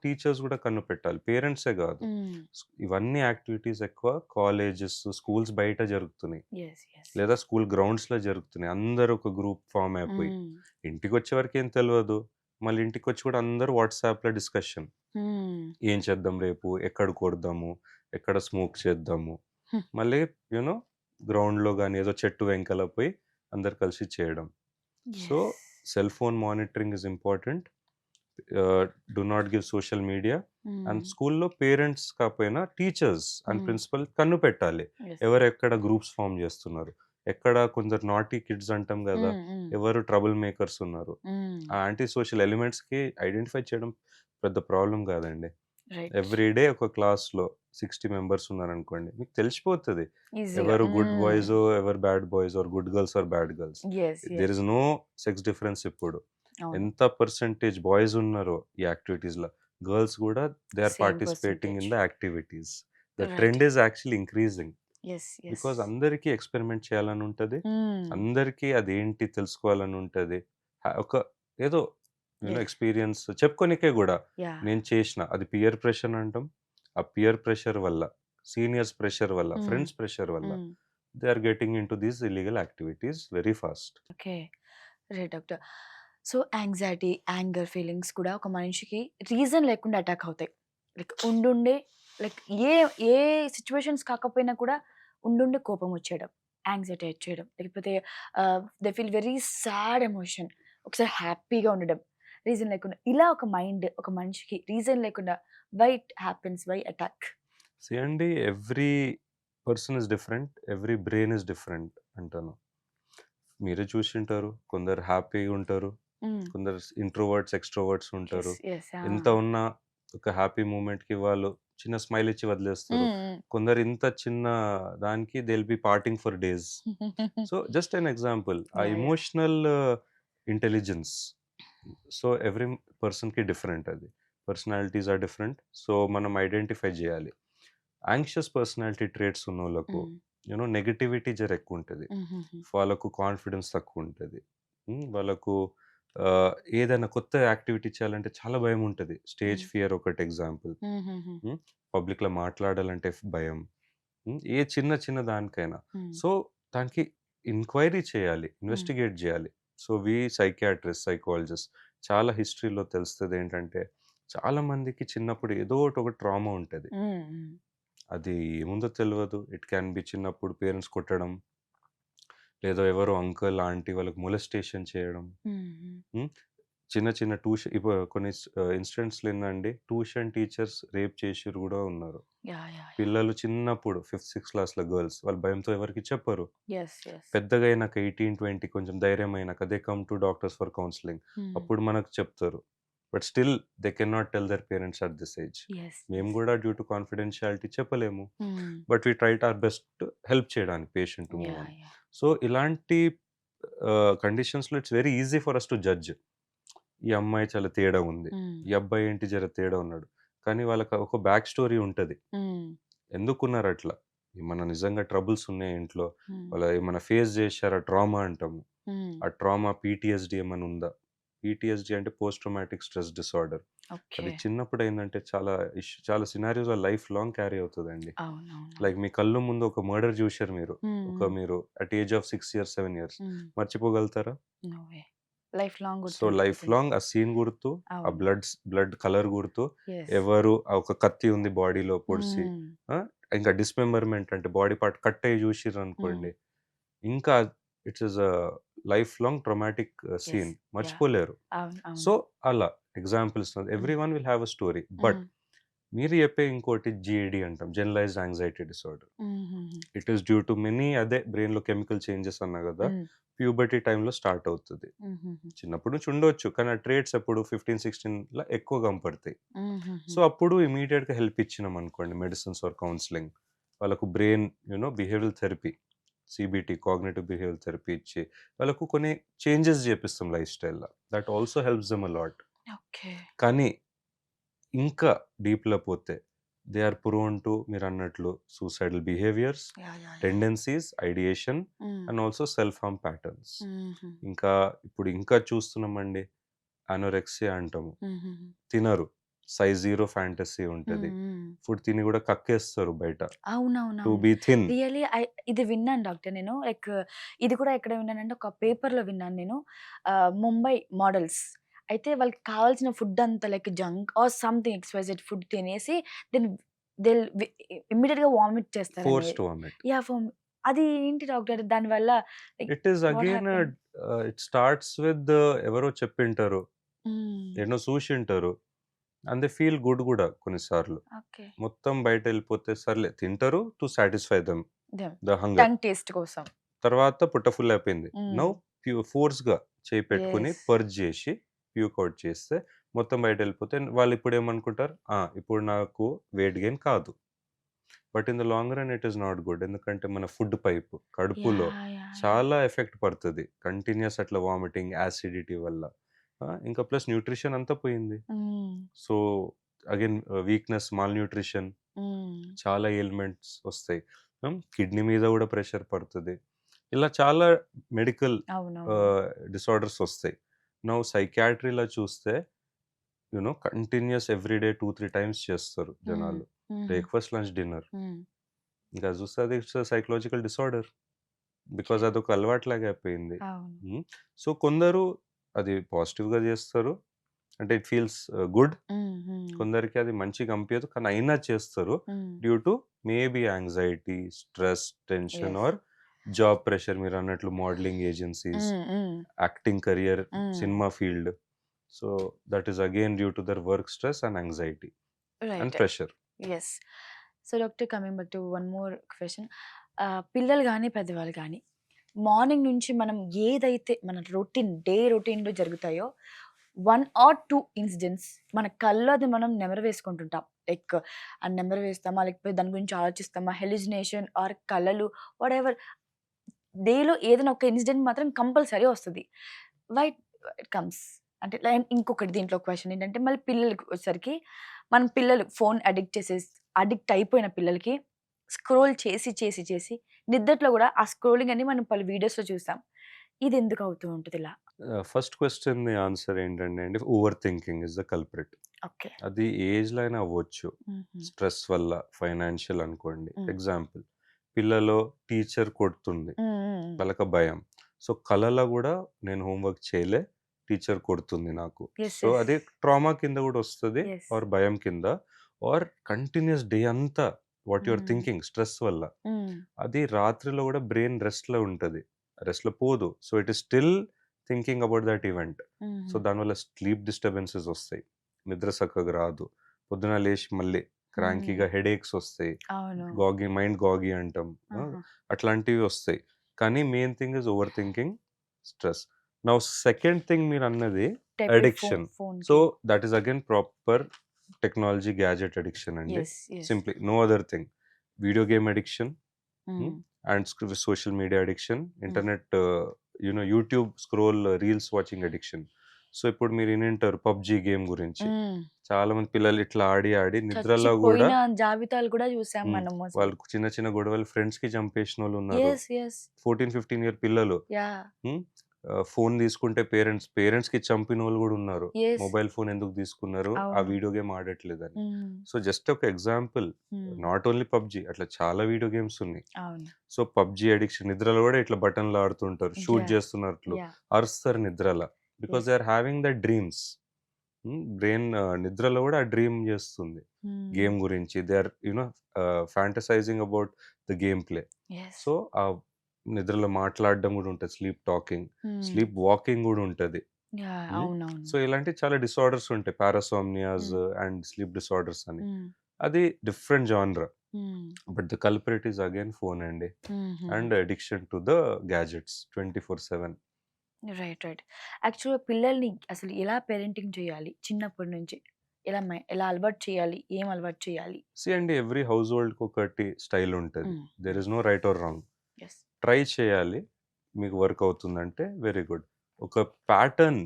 టీచర్స్ గూడా కన్నుపెట్టాలి. పేరెంట్సే గాదు. హ్మ్. ఇవన్నీ యాక్టివిటీస్ ఎక్కువ కాలేజెస్, స్కూల్స్ బయట జరుగుతున్నాయి. యెస్. యెస్. లేదా స్కూల్ గ్రౌండ్స్‌లో జరుగుతున్నాయి. అందరూ ఒక గ్రూప్ ఫార్మ్ అయిపోయి. హ్మ్. ఇంటికొచ్చే వరకేం తెలవదు. మళ్ళీ ఇంటికొచ్చి కూడా అందరూ వాట్సాప్‌లో డిస్కషన్. హ్మ్. ఏం చేద్దాం రేపు? ఎక్కడ కొడదాము? ఎక్కడ స్మోక్ చేద్దాము? హ్మ్. మళ్ళీ యూ నో గ్రౌండ్‌లో గాని ఏదో చెట్టు వెనకాల పోయి అందరూ కలిసి చేయడం. So, yes. Cell phone monitoring is important. Do not give social media. హ్మ్. అండ్ స్కూల్‌లో పేరెంట్స్ కాకపోయినా టీచర్స్ అండ్ హ్మ్. ప్రిన్సిపల్ కన్నుపెట్టాలి. యెస్. ఎవరెక్కడ గ్రూప్స్ ఫార్మ్ చేస్తున్నారు. ఎక్కడ కొందరు నాటీ కిడ్స్ అంటాం కదా, ఎవరు ట్రబుల్ మేకర్స్ ఉన్నారు, ఆ యాంటీ సోషల్ ఎలిమెంట్స్కి ఐడెంటిఫై చేయడం పెద్ద ప్రాబ్లం కాదండి. రైట్. ఎవ్రీడే ఒక క్లాస్లో 60 మెంబర్స్ ఉన్నారనుకోండి, మీకు తెలిసిపోతుంది ఎవరు గుడ్ బాయ్స్, ఎవరు bad boys, or good girls or bad girls. There is no sex difference. ఇప్పుడు ఎంత పర్సెంటేజ్ బాయ్స్ ఉన్నారో ఈ యాక్టివిటీస్లో, గర్ల్స్ కూడా they are participating in the activities. The trend is actually increasing. Because అందరికీ ఎక్స్పెరిమెంట్ చేయాలని ఉంటుంది, అందరికీ అదేంటి తెలుసుకోవాలని ఉంటుంది. ఒక ఏదో ఎక్స్పీరియన్స్ చెప్పుకోనికే కూడా నేను చేసిన అది పియర్ ప్రెషర్ అంటాం. ఆ పియర్ ప్రెషర్ వల్ల, సీనియర్స్ ప్రెషర్ వల్ల, ఫ్రెండ్స్ ప్రెషర్ వల్ల they are getting in to these illegal activities very fast. Okay, right doctor. So anxiety, anger feelings కూడా ఒక మనిషికి రీజన్ లేకుండా అటాక్ అవుతాయి. లైక్ ఉండుండే, లైక్ ఏ ఏ సిచ్యువేషన్స్ కాకపోయినా కూడా ఉండుండే కోపం వచ్చేయడం, యాంగ్జైటీ వచ్చేయడం, లేకపోతే they feel very sad emotion, ఒకసారి హ్యాపీగా ఉండడం, రీజన్ లేకుండా. ఇలా ఒక మైండ్ ఒక మనిషికి రీజన్ లేకుండా why it happens, why attack? అండి, every person is different, every brain is different అంటాను. మీరే చూసింటారు, కొందరు హ్యాపీగా ఉంటారు, కొందరు ఇంట్రోవర్ట్స్, ఎక్స్ట్రోవర్ట్స్ ఉంటారు. ఎంత ఉన్నా ఒక హ్యాపీ మూమెంట్కి వాళ్ళు చిన్న స్మైల్ ఇచ్చి వదిలేస్తారు. కొందరు ఇంత చిన్న దానికి they will be parting for days. So just an example, ah emotional intelligence. So every పర్సన్కి డిఫరెంట్, అది పర్సనాలిటీస్ ఆర్ డిఫరెంట్. సో మనం ఐడెంటిఫై చేయాలి. యాంగ్షియస్ పర్సనాలిటీ ట్రేట్స్ ఉన్న వాళ్ళకు నెగటివిటీ జర ఎక్కువ ఉంటుంది, వాళ్ళకు కాన్ఫిడెన్స్ తక్కువ ఉంటుంది, వాళ్ళకు ఏదైనా కొత్త యాక్టివిటీ చేయాలంటే చాలా భయం ఉంటుంది. స్టేజ్ ఫియర్ ఒకటి ఎగ్జాంపుల్. పబ్లిక్లో మాట్లాడాలంటే భయం, ఏ చిన్న చిన్న దానికైనా. సో దానికి ఎంక్వైరీ చేయాలి, ఇన్వెస్టిగేట్ చేయాలి. సో సైకియాట్రిస్ట్, సైకాలజిస్ట్ చాలా హిస్టరీలో తెలుస్తుంది ఏంటంటే, చాలా మందికి చిన్నప్పుడు ఏదో ఒక ట్రామా ఉంటుంది. అది ఏముందో తెలియదు. ఇట్ క్యాన్ బి చిన్నప్పుడు పేరెంట్స్ కొట్టడం, లేదా ఎవరో అంకుల్ ఆంటీ వాళ్ళకి మొలెస్టేషన్ చేయడం. చిన్న చిన్న ట్యూషన్, ఇప్పుడు కొన్ని ఇన్సిడెంట్స్లో ఏంటండి, ట్యూషన్ టీచర్స్ రేప్ చేసిరు కూడా ఉన్నారు. పిల్లలు చిన్నప్పుడు 5th 6th క్లాస్లో గర్ల్స్, వాళ్ళ భయంతో ఎవరికి చెప్పరు. పెద్దగా అయినాక 18-20 కొంచెం ధైర్యం అయినాక they come to doctors for counselling. అప్పుడు మనకు చెప్తారు. But still they can not tell their parents at this age. మేము కూడా డ్యూ టు కాన్ఫిడెన్షియాలిటీ చెప్పలేము. But we try our best help చేయడానికి పేషెంట్ మూవ్ ఆన్. సో ఇలాంటి కండిషన్స్లో it's very easy for us to judge. ఈ అమ్మాయి చాలా తేడా ఉంది, ఈ అబ్బాయి ఏంటి జర తేడా ఉన్నాడు. కానీ వాళ్ళకి ఒక బ్యాక్ స్టోరీ ఉంటుంది, ఎందుకున్నారు అట్లా, ఏమన్నా నిజంగా ట్రబుల్స్ ఉన్నాయి ఇంట్లో, వాళ్ళ ఏమైనా ఫేస్ చేశారా, ట్రామా అంటాము. ఆ ట్రామా పీటీఎస్డి ఏమైనా ఉందా? పీటీఎస్డి అంటే పోస్ట్ ట్రామాటిక్ స్ట్రెస్ డిసార్డర్. అది చిన్నప్పుడు ఏంటంటే చాలా సినారియోస్ లైఫ్ లాంగ్ క్యారీ అవుతుందండి. లైక్ మీ కళ్ళు ముందు ఒక మర్డర్ చూశారు మీరు at age of 6 years 7 years, మర్చిపోగలుగుతారా? సో లైఫ్ లాంగ్ ఆ సీన్ గుర్తు, ఆ బ్లడ్ కలర్ గుర్తు, ఎవరు ఒక కత్తి ఉంది బాడీలో పొడిచి, ఇంకా డిస్మెంబర్మెంట్ అంటే బాడీ పార్ట్ కట్ అయ్యి చూసిర్రు అనుకోండి, ఇంకా it's is life long traumatic scene, మర్చిపోలేరు. సో అలా examples, every one will have a story. But మీరు చెప్పే ఇంకోటి జిఏడి అంటాం, generalised anxiety disorder. It is due to many, అదే బ్రెయిన్లో కెమికల్ చేంజెస్ అన్నా కదా, ప్యూబర్టీ టైంలో స్టార్ట్ అవుతుంది. చిన్నప్పుడు నుంచి ఉండొచ్చు, కానీ ఆ ట్రేట్స్ అప్పుడు 15-16 ఎక్కువ కనపడతాయి. సో అప్పుడు ఇమీడియట్గా హెల్ప్ ఇచ్చినాం అనుకోండి, మెడిసిన్స్ ఆర్ కౌన్సిలింగ్, వాళ్ళకు brain behavioural therapy, CBT, cognitive behavioural therapy ఇచ్చి వాళ్ళకు కొన్ని చేంజెస్ చేపిస్తాం లైఫ్ స్టైల్లో. That also helps them a lot. కానీ ఇంకా డీప్లో పోతే దే ఆర్ ప్రోన్ టు, మీరు అన్నట్లు, suicidal behaviours, tendencies, ideation and also self harm patterns. ఇంకా చూస్తున్నామండి, అనోరెక్సియా అంటాము, తినరు, సైజ్ 0 ఫ్యాంటసీ ఉంటుంది, ఫుడ్ తిని కూడా కక్కేస్తారు బయట. To be thin. రియల్లీ ఇది విన్నాను డాక్టర్ నేను. లైక్ ఇది కూడా ఎక్కడ విన్నానంటే, ఒక పేపర్లో విన్నాను నేను. ముంబై మోడల్స్ అయితే వాళ్ళకి కావాల్సిన ఫుడ్ అంతా like junk or something XYZ food తినేసి దెన్ దే ఇమ్మీడియట్ గా వామిట్ చేస్తారు. Forced vomit. అది ఏంటి డాక్టర్, దానివల్ల? It is again it starts with ఎవరో చెప్పింటారు, ఎన్నో చూసింటారు, అండ్ దే ఫీల్ గుడ్ కూడా కొన్నిసార్లు. మొత్తం బయట వెళ్ళిపోతే సర్లే తింటారు to satisfy them the hunger, tongue taste కోసం. తర్వాత పుట్ట ఫుల్ అయిపోయింది. నౌ ఫోర్స్‌గా చేయి పెట్టుకొని యెస్. పర్జ్ చేసి ప్యూక్ ఔట్ చేస్తే మొత్తం బయటెళ్ళిపోతే వాళ్ళు ఇప్పుడేమనుకుంటారు, ఇప్పుడు నాకు వెయిట్ గెయిన్ కాదు. But in the long run it is not good. ఎందుకంటే మన ఫుడ్ పైప్ కడుపులో యాహ్! యాహ్! యాహ్! చాలా ఎఫెక్ట్ పడతది. కంటిన్యూయస్ అట్లా వామిటింగ్, యాసిడిటీ వల్ల. ఇంకా ప్లస్ న్యూట్రిషన్ అంతా పోయింది. హ్మ్. సో, అగైన్ వీక్‌నెస్, మాల్‌న్యూట్రిషన్ హ్మ్. చాలా ఎయిల్మెంట్స్ వస్తాయి. కిడ్నీ మీద గూడా ప్రెషర్ పడతది. ఇలా చాలా మెడికల్ అవునవును. డిసార్డర్స్ వస్తాయి. నౌ సైకియాట్రీలో చూస్తే కంటిన్యూయస్ ఎవ్రీ డే 2, 3 టైమ్స్ చేస్తారు హ్మ్. జనాలు. హుహు. Breakfast, lunch, dinner. హ్మ్. ఇంకా చూస్తే అది ఇట్స్ సైకలాజికల్ డిసార్డర్. బికాజ్ అదొక అలవాటులాగా అయిపోయింది. అవును. హ్మ్. సో, కొందరు అది పాజిటివ్‌గా చేస్తారు. అంటే ఇట్ ఫీల్స్ గుడ్. హ్మ్. హ్మ్. కొందరికి అది మంచిగా అనిపియదు. కానీ అయినా చేస్తారు. Hmm. Due to maybe anxiety, stress, tension yes. Or job pressure మీరన్నట్లు modelling agencies, hmm. Hmm. Acting career, hmm. Cinema field. So, that is again due to their work stress and anxiety and right. Pressure. Yes. So, doctor coming back to one more question. పిల్లలు గాని, పెద్దవాళ్ళు గాని morning నుంచి మనం ఏదైతే మన రొటీన్‌లో జరుగుతాయో 1 ఆర్ 2 ఇన్సిడెంట్స్ మన కల్లో అది మనం నెమరు వేసుకుంటుంటాం. లైక్ ఆ నెమరు వేస్తామా? లేకపోతే దాని గురించి ఆలోచిస్తామా? హెలుసినేషన్ ఆర్ కలలు వాటెవర్ డేలో ఏదైనా ఒక ఇన్సిడెంట్ మాత్రం కంపల్సరీ వస్తది. Why it comes? అంటే ఇంకొకటి దీంట్లో క్వెషన్ ఏంటంటే మళ్ళీ పిల్లలకి వచ్చేసరికి మనం పిల్లలు ఫోను అడిక్ట్ అయిపోయిన పిల్లలకి స్క్రోల్ చేసి నిద్దట్లో గూడా ఆ స్క్రోలింగ్ అని మనం పలు వీడియోస్‌లో చూసాం. ఇదెందుకు అవుతూ ఉంటది ఇలా? ఫస్ట్ క్వెషన్‌ది ఆన్సర్ ఏంటంటే అండి, over thinking is the culprit. Okay. అది ఏజ్‌లో అయినా అవ్వచ్చు. హుహు. స్ట్రెస్ వల్ల, ఫైనాన్షియల్ అనుకోండి. హ్మ్. ఎగ్జాంపుల్, పిల్లలో టీచర్ కొడుతుంది. హ్మ్. హ్మ్. వాళ్ళకి భయం. సో, కలలో గూడా నేను హోంవర్క్ చేయలే, టీచర్ కొడుతుంది నాకు. యెస్. So, yes. అది ట్రామా కింద గూడా వస్తది యెస్. ఆర్ భయం కింద ఆర్ కంటిన్యూయస్ డే అంతా వాట్ యు ఆర్ హ్మ్. థింకింగ్ స్ట్రెస్ వల్ల. హ్మ్. అది రాత్రిలో గూడా బ్రెయిన్ రెస్ట్‌లో ఉంటది. రెస్ట్‌లో పోదు. So, it is still thinking about that event. So, హుహు. దానివల్ల స్లీప్ డిస్టర్బెన్సెస్ ఒస్తాయి. నిద్ర సక్కగా రాదు. పొద్దున లేసి మళ్ళీ హ్మ్. క్రాంకీగా హెడేక్స్ ఒస్తాయి. అవును. మైండ్ గాగీ అంటాం. ఆహా! అట్లాంటివి ఒస్తాయి. కానీ main thing is over thinking, stress. Now second thing మీరన్నది టైప్‌డ్ అడిక్షన్. సో, ఫోన్‌కి. That is again proper technology gadget addiction అండి. Yes. Yes. Simply no other thing. Video game addiction. Hmm. Hmm. And social media addiction, hmm. Internet, YouTube scroll, reels watching addiction. So, ఇప్పుడు మీరు ఇనుంటారు PUBG game గురించి. హ్మ్. చాలా మంది పిల్లలు ఇట్లా ఆడి, ఆడి నిద్రలో గూడా చచ్చిపోయిన జాబితాలు కూడా చూసాం హ్మ్. మనము అసలు. వాళ్ళు చిన్న, చిన్న గొడవలు ఫ్రెండ్స్‌కి చంపేసినోళ్ళున్నారు. యెస్. యెస్. 14, 15 ఇయర్ పిల్లలు. యాహ్! హ్మ్. ఫోను తీసుకుంటే పేరెంట్స్‌కి చంపినోళ్ళు గూడా ఉన్నారు. యెస్. మొబైల్ ఫోన్ ఎందుకు తీసుకున్నారు? ఆ అవును. వీడియో గేమ్ ఆడట్లేదని. హ్మ్. సో, జస్ట్ ఒక example. Hmm. Not only PUBG, అట్లా చాలా వీడియో గేమ్స్ ఉన్నాయి. అవును. సో, పబ్‌జీ అడిక్షన్ నిద్రలో గూడా ఇట్లా బటన్లు ఆడుతుంటారు. Shoot yeah! చేస్తున్నట్లు. యాహ్! అరుస్తారు నిద్రల. Because yes. They are having the dreams. Brain నిద్రలో గూడా డ్రీమ్ జేస్తుంది. హ్మ్. గేమ్ గురించి. They are fantasising about the game play. Yes. So, ఆ నిద్రలో మాట్లాడడం గూడా ఉంటది. Sleep talking, hmm. Sleep walking గూడా ఉంటది. యాహ్! హ్మ్. అవునవును. సో, ఇలాంటివి చాలా డిసార్డర్స్ ఉంటాయి. పారాసోమ్నియాస్ హ్మ్. అండ్ స్లీప్ డిసార్డర్స్ అని. హ్మ్. అది డిఫరెంట్ జానర్. హ్మ్. But the culprit is again phone అండి. హుహుహు. And addiction to the gadgets 24/7. Right. Right. యాక్చువల్‌గా పిల్లల్ని అసలు ఎలా పేరెంటింగ్ చేయాలి? చిన్నప్పటి నుంచి. ఎలా అలవాటు చేయాలి? ఏం అలవాటు చేయాలి? సీ అండి, ఎవ్రీ హౌస్ హోల్డ్‌కి ఒకటి స్టైల్ ఉంటది. Hmm. There hmm. Is no right or wrong. Yes. Try చేయాలి. మీకు వర్క్ అవుతుందంటే వెరీ గుడ్. ఒక ప్యాటర్న్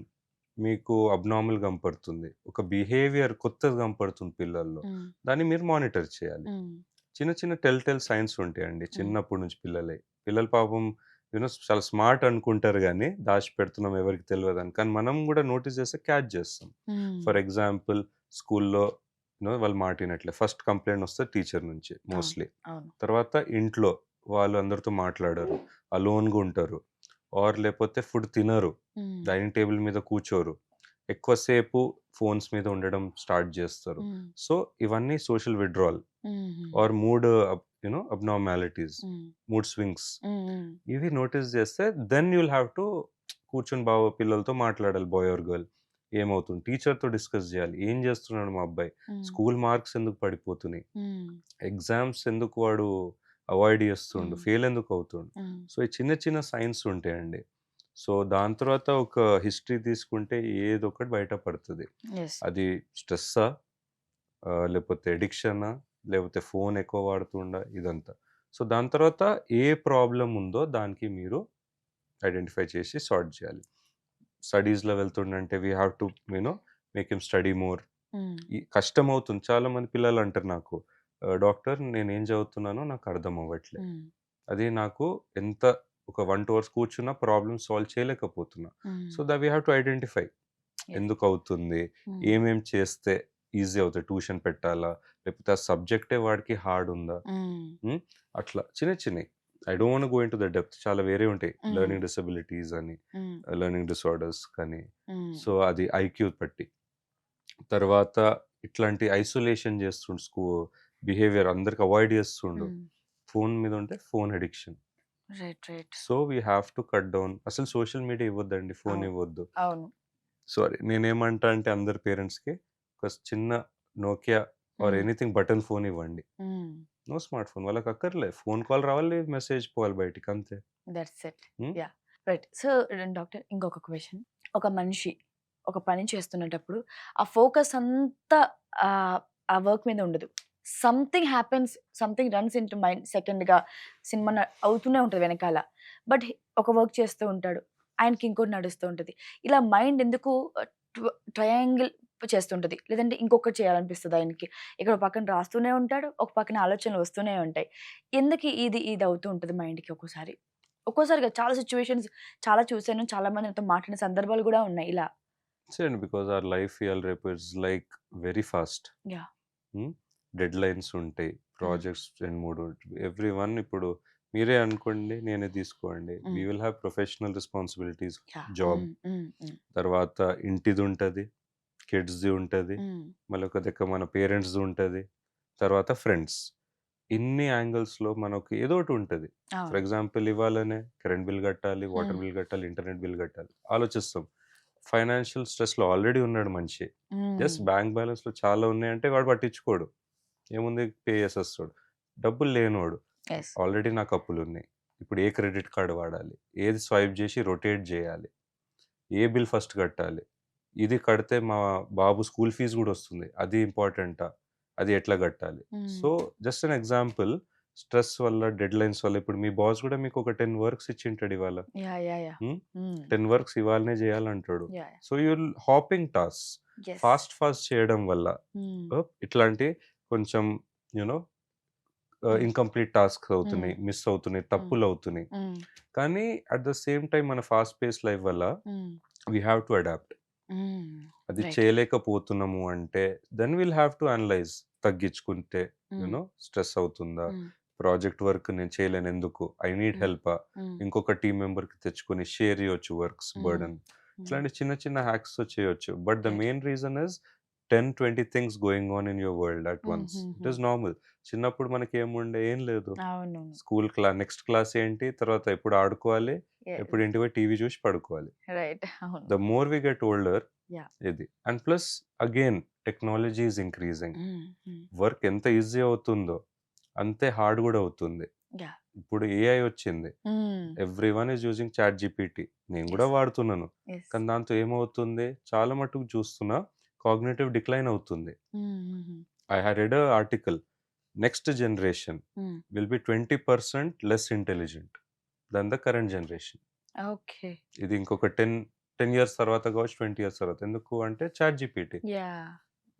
మీకు అబ్నార్మల్‌గా కనపడుతుంది. ఒక బిహేవియర్ కొత్తది కనపడుతుంది పిల్లల్లో. హ్మ్. దాన్ని మీరు మానిటర్ చేయాలి. హ్మ్. చిన్న చిన్న సైన్స్ ఉంటాయండి హ్మ్. చిన్నప్పటి నుంచి పిల్లలై. పిల్లలు పాపం చాలా స్మార్ట్ అనుకుంటారు గానీ, దాచిపెడుతున్నాం ఎవరికీ తెలవదని. కానీ మనం గూడా నోటీస్ చేస్తే క్యాచ్ చేస్తాం. హ్మ్. ఫర్ ఎగ్జాంపుల్, స్కూల్‌లో వాళ్ళు మాట ఇనట్లే. ఫస్ట్ కంప్లెయింట్ వస్తది టీచర్ నుంచి అవును. మోస్ట్‌లీ. అవును. తర్వాత ఇంట్లో వాళ్ళు అందరితో మాట్లాడరు. అలోన్‌గా ఉంటారు. లేపోతే ఫుడ్ తినరు. హ్మ్. డైనింగ్ టేబుల్ మీద కూర్చోరు. ఎక్కువసేపు ఫోన్స్ మీద ఉండడం స్టార్ట్ జేస్తారు. హ్మ్. సో, ఇవన్నీ సోషల్ విత్‌డ్రావల్ హుహుహు. Or mood abnormalities, hmm. Mood swings. Hmm. Hmm. ఇవి నోటీస్ చేస్తే then you will have to కూర్చొని పిల్లలతో మాట్లాడాలి, బాయ్ ఆర్ గర్ల్. ఏమవుతుంది? టీచర్‌తో డిస్కస్ జేయాలి. ఏం చేస్తున్నాడు మా అబ్బాయి? హ్మ్. స్కూల్ మార్క్స్ ఎందుకు పడిపోతున్నాయి? హ్మ్. ఎగ్జామ్స్ ఎందుకు వాడు అవాయిడ్ చేస్తుండు, హ్మ్. ఫెయిల్ ఎందుకు అవుతుండు. హ్మ్. సో ఈ చిన్న చిన్న సైన్స్ ఉంటాయండి. సో దాని తర్వాత ఒక హిస్టరీ తీసుకుంటే ఏదో ఒకటి బయట పడుతుంది. యెస్. అది స్ట్రెస్సా, లేకపోతే ఎడిక్షనా, లేకపోతే ఫోన్ ఎక్కువ వాడుతుండా, ఇదంతా. సో దాని తర్వాత ఏ ప్రాబ్లమ్ ఉందో దానికి మీరు ఐడెంటిఫై చేసి సార్ట్ చేయాలి. స్టడీస్‌లో వెళ్తుండంటే we have to make him study more. Hmm. ఈ కష్టమవుతుంది. చాలామంది పిల్లలు అంటారు నాకు, డాక్టర్ నేనేం చదువుతున్నానో నాకు అర్థం అవ్వట్లే. హ్మ్. అది నాకు ఎంత ఒక 1, 2 అవర్స్ కూర్చున్నా ప్రాబ్లమ్ సాల్వ్ చేయలేకపోతున్నా. Hmm. So we have to identify yes. ఎందుకవుతుంది? హ్మ్. ఏమేం చేస్తే ఈజీ అవుతది? ట్యూషన్ పెట్టాలా? లేకపోతే ఆ సబ్జెక్టే వాడికి హార్డ్ ఉందా? హ్మ్. హ్మ్. అట్లా చిన్న చిన్నయి. I don't want go into the depth, చాలా వేరే ఉంటాయి. హ్మ్. లెర్నింగ్ డిసబిలిటీస్ అని, హ్మ్. లెర్నింగ్ డిసార్డర్స్ కానీ. హ్మ్. సో అది ఐక్యూ బట్టి. తర్వాత ఇట్లాంటి ఐసోలేషన్ చేస్తుండు, బిహేవియర్ అందరికి అవాయిడ్ చేస్తుండు. హ్మ్. ఫోన్ మీద ఉంటే phone addiction. Right. Right. So we have to cut down. అసలు సోషల్ మీడియా ఇవ్వద్దండి. ఫోన్ అవును. ఇవ్వద్దు. అవును. సారీ, నేనేమంటా అంటే అందరి పేరెంట్స్‌కి ఒక చిన్న Nokia or hmm. Anything button phone ఇవ్వండి. హ్మ్. No smart phone. వాళ్ళకి అక్కర్లే. ఫోన్ కాల్ రావాలి, మెసేజ్ పోవాలి బయటికి, అంతే. That's it. Hmm. Yeah! Right. So, doctor ఇంకొక క్వెషన్. ఒక మనిషి ఒక పని చేస్తున్నటప్పుడు ఆ ఫోకస్ అంతా ఆ వర్క్ మీద ఉండదు. Something happens, something runs into mind సెకండ్‌గా సినిమా అవుతూనే ఉంటది వెనకాల. బట్ ఒక వర్క్ చేస్తూ ఉంటాడు. ఆయనకి ఇంకోటి నడుస్తూ ఉంటది. ఇలా మైండ్ ఎందుకు ట్రయాంగిల్ చేస్తుంటది. లేదంటే ఇంకొకటి చేయాలనిపిస్తది ఆయనకి. ఇక్కడ ఒక పక్కన రాస్తూనే ఉంటాడు. ఒక పక్కన ఆలోచనలు వస్తూనే ఉంటాయి. ఎందుకు ఇది అవుతూ ఉంటది మైండ్‌కి ఒక్కోసారి? ఒక్కోసారి కాదు, చాలా సిట్యుయేషన్స్ చాలా చూసాను. చాలా మంది నాతో మాట్లాడిన సందర్భాలు గూడా ఉన్నాయి ఇలా. సేమ్ బికాజ్ అవర్ లైఫ్ ఇయాల రేపు it's like very fast. Yeah! హ్మ్. డెడ్‌లైన్స్ ఉంటాయి. హ్మ్. ప్రాజెక్ట్స్ 2, 3 ఎవ్రీవన్ ఇప్పుడు మీరే అనుకోండి, నేనే తీసుకోండి. వి హ్మ్. Will have professional responsibilities, yeah! Job. హ్మ్. హ్మ్. హ్మ్. తర్వాత ఇంటిదుంటది, కిడ్స్‌ది ఉంటది. హ్మ్. మళ్ళీ ఒక దిక్కు మన పేరెంట్స్‌ది ఉంటది. తర్వాత ఫ్రెండ్స్. ఇన్ని యాంగిల్స్‌లో మనకు ఏదో ఒకటి ఉంటది. ఫర్ అవును. ఎగ్జాంపుల్ ఇవాళనే కరెంట్ బిల్ కట్టాలి, వాటర్ హ్మ్. బిల్ కట్టాలి, ఇంటర్నెట్ బిల్ కట్టాలి. ఆలోచిస్తాం. ఫైనాన్షియల్ స్ట్రెస్‌లో ఆల్రెడీ ఉన్నాడు మనిషి. హ్మ్. జస్ట్ బ్యాంక్ బ్యాలెన్స్‌లో చాలా ఉన్నాయంటే వాడు పట్టించుకోడు. ఏముంది, పే చేసేస్తాడు. డబ్బులు లేనోడు, యెస్. ఆల్రెడీ నాకు అప్పులున్నాయి. ఇప్పుడు ఏ క్రెడిట్ కార్డ్ వాడాలి? ఏది స్వైప్ చేసి రొటేట్ చేయాలి? ఏ బిల్ ఫస్ట్ కట్టాలి? ఇది కడితే మా బాబు స్కూల్ ఫీజ్ గూడా ఒస్తుంది. అది ఇంపార్టెంటా? అది ఎట్లా కట్టాలి? హ్మ్. So, just an example. Stress వల్ల, డెడ్‌లైన్స్ వల్ల ఇప్పుడు మీ బాస్ గూడా మీకు ఒక 10 వర్క్స్ ఇచ్చింటాడు ఇవాళ. Yeah! Yeah! Yeah! Hmm. Hmm. 10 works ఇవాళనే జేయాలంటాడు. Yeah! Yeah! So, you'll hopping tasks. Yes. Fast చేయడం వల్ల హ్మ్. ఇట్లాంటి కొంచెం you know hmm. Incomplete tasks hmm. అవుతున్నాయి, మిస్ అవుతున్నాయి, హ్మ్. తప్పులవుతున్నాయి. హ్మ్. కానీ అట్ ద సేమ్ టైమ్ మన ఫాస్ట్ పేస్ లైఫ్ వల్ల hmm. We have to adapt. Hmm. అది రైట్. చేయలేకపోతున్నాము అంటే then will have to analyse. తగ్గించుకుంటే హ్మ్. స్ట్రెస్ అవుతుందా? హ్మ్. ప్రాజెక్ట్ వర్క్ నేను చేయలేను ఎందుకు? ఐ నీడ్ హ్మ్. హెల్పా? హ్మ్. ఇంకొక టీమ్ మెంబర్‌కి తెచ్చుకొని షేర్ చేయొచ్చు వర్క్స్ హ్మ్. బర్డెన్. హ్మ్. ఇట్లాంటి చిన్న చిన్న హ్యాక్స్‌తో చేయొచ్చు. But the right. Main reason is 10, 20 things going on in your world at once. It హుహుహు. Is normal. చిన్నప్పుడు మనకేముండే, ఏం లేదు. అవును. నెక్స్ట్ క్లాస్ ఏంటి? తర్వాత ఎప్పుడు ఆడుకోవాలి? ఎప్పుడు యెస్. ఇంటికి పోయి టీవీ చూసి పడుకోవాలి. రైట్. అవును. The more we get older, yeah! ఇది. And plus again technology is increasing. Hmm. Hmm. Work ఎంత ఈజీ అవుతుందో, అంతే హార్డ్ గూడా అవుతుంది. యాహ్! ఇప్పుడు ఏఐ వచ్చింది. Hmm. Everyone is using Chat GPT. నేను గూడా యెస్. వాడుతున్నాను. యెస్. కానీ దాంతో ఏమవుతుంది? చాలా మటుకు చూస్తున్నా, కాగ్నిటివ్ డిక్లైన్ అవుతుంది. హ్మ్. హుహు. I have read a article. Next generation hmm. Will be 20% less intelligent than the current generation. Okay. ఇది ఇంకొక 10 ఇయర్స్ తర్వాత కావచ్చు, 20 ఇయర్స్ తర్వాత. ఎందుకు అంటే చాట్ జీపీటీ. యాహ్!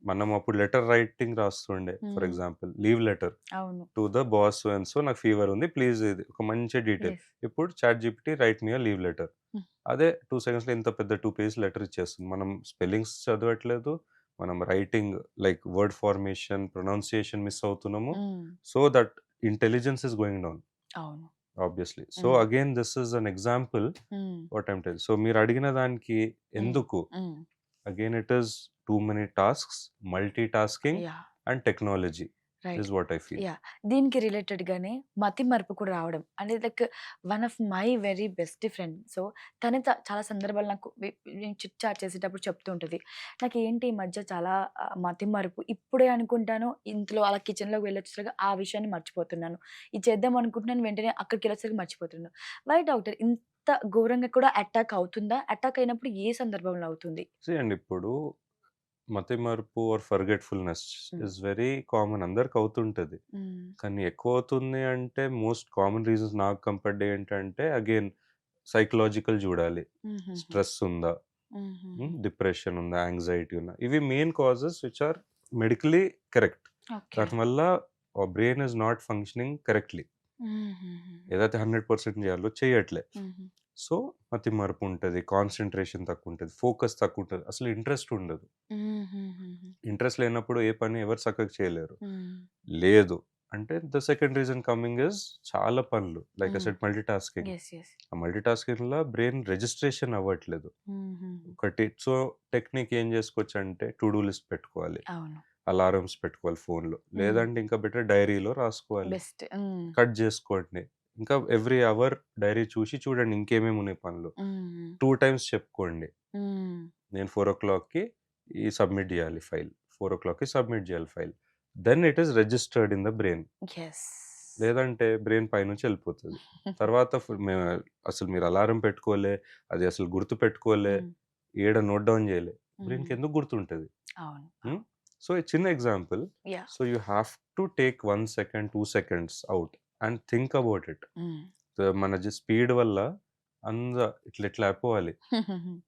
మనం అప్పుడు లెటర్ రైటింగ్ రాస్తుండే. For hmm. Example leave letter అవును. To the boss so and so, నాకు ఫీవర్ ఉంది ప్లీజ్, ఇది ఒక మంచి డీటెయిల్. యెస్. ఇప్పుడు Chat GPT write me a leave letter. Hmm. అదే 2 సెకండ్స్‌లో ఇంత పెద్ద 2 పేజ్ లెటర్ ఇచ్చేస్తుంది. మనం స్పెల్లింగ్స్ చదవట్లేదు. మనం writing like word formation, pronunciation miss అవుతున్నాము. Hmm. So that intelligence is going down అవును. Obviously. So hmm. Again this is an example hmm. What I'm telling. So మీరు అడిగిన దానికి హ్మ్. ఎందుకు, hmm. Again it is too many tasks, multi tasking yeah! And technology. Right. Is what I feel. Yeah! దీనికి రిలేటెడ్‌గానే మతిమరుపు కూడా రావడం. అంటే like one of my very best friend. So, తను చాలా సందర్భాలు నాకు నేను చిట్ చాట్ చేసేటప్పుడు చెప్తూ ఉంటది. నాకేంటి ఈ మధ్య చాలా మతిమరుపు. ఇప్పుడే అనుకుంటాను ఇంట్లో అలా కిచెన్‌లోకి వెళ్ళొచ్చేసరికి ఆ విషయాన్ని మర్చిపోతున్నాను. ఇది చేద్దాం అనుకుంటున్నాను వెంటనే అక్కడికెళ్ళేసరికి మర్చిపోతున్నాను. వై డాక్టర్ ఇంత ఘోరంగా కూడా అటాక్ అవుతుందా? అటాక్ అయినప్పుడు ఏ సందర్భంలో అవుతుంది? సీ అండి, ఇప్పుడు మతిమరుపు ఆర్ ఫర్గెట్‌ఫుల్‌నెస్ హ్మ్. ఇస్ వెరీ కామన్, అందరికి అవుతుంటది. హ్మ్. కానీ ఎక్కువ అవుతుంది అంటే మోస్ట్ కామన్ రీజన్స్ నాకు కనపడ్డయి ఏంటంటే అగైన్ సైకలాజికల్ చూడాలి. హుహుహు. స్ట్రెస్ ఉందా? హుహుహు. డిప్రెషన్ ఉందా? యాంగ్జైటీ ఉందా? ఇవి main causes which are medically correct. Okay. దానివల్ల brain is not functioning correctly. హుహుహు. ఏదైతే 100% చేయాలో చేయట్లే. హుహు. సో, మతిమరుపు ఉంటది. కాన్సంట్రేషన్ తక్కువుంటది. ఫోకస్ తక్కువుంటది. అసలు ఇంట్రెస్ట్ ఉండదు. హుహుహుహు. ఇంట్రెస్ట్ లేనప్పుడు ఏ పని ఎవరు చక్కగా చేయలేరు. హ్మ్. లేదు అంటే the second reason coming is చాలా పనులు. లైక్ ఐ హ్మ్. Said multi tasking. Yes. Yes. ఆ మల్టీ టాస్కింగ్‌లో బ్రెయిన్ రిజిస్ట్రేషన్ అవ్వట్లేదు. హుహుహు. ఒకటి సో, టెక్నిక్ ఏం చేసుకోవచ్చంటే టు డూ లిస్ట్ పెట్టుకోవాలి. అవును. అలారమ్స్ పెట్టుకోవాలి ఫోన్‌లో. హ్మ్. లేదంటే ఇంకా బెటర్ డైరీలో రాసుకోవాలి. బెస్ట్. హ్మ్. కట్ జేసుకోండి. ఇంకా ఎవ్రీ అవర్ డైరీ చూసి చూడండి ఇంకేమేమి ఉన్నాయి పనులు. హ్మ్. 2 టైమ్స్ చెప్పుకోండి. హ్మ్. నేను 4:00కి ఈ సబ్మిట్ జేయాలి ఫైల్. 4:00కి సబ్మిట్ జేయాలి file. Then it is registered in the brain. Yes. లేదంటే బ్రెయిన్ పైనుంచి ఎళ్ళిపోతది. తర్వాత అసలు మీరు అలారం పెట్టుకోలే, అది అసలు గుర్తుపెట్టుకోలే, హ్మ్. ఏడ నోట్ డౌన్ జేయలే. హ్మ్. బ్రెయిన్‌కి ఎందుకు గుర్తుంటది? అవును. హ్మ్. అవును. సో, ఈ చిన్న example. Yeah! So, you have to take 1 second, 2 seconds out and think about it. హ్మ్. మన స్పీడ్ వల్ల ఇట్లా ఇట్లా అయిపోవాలి.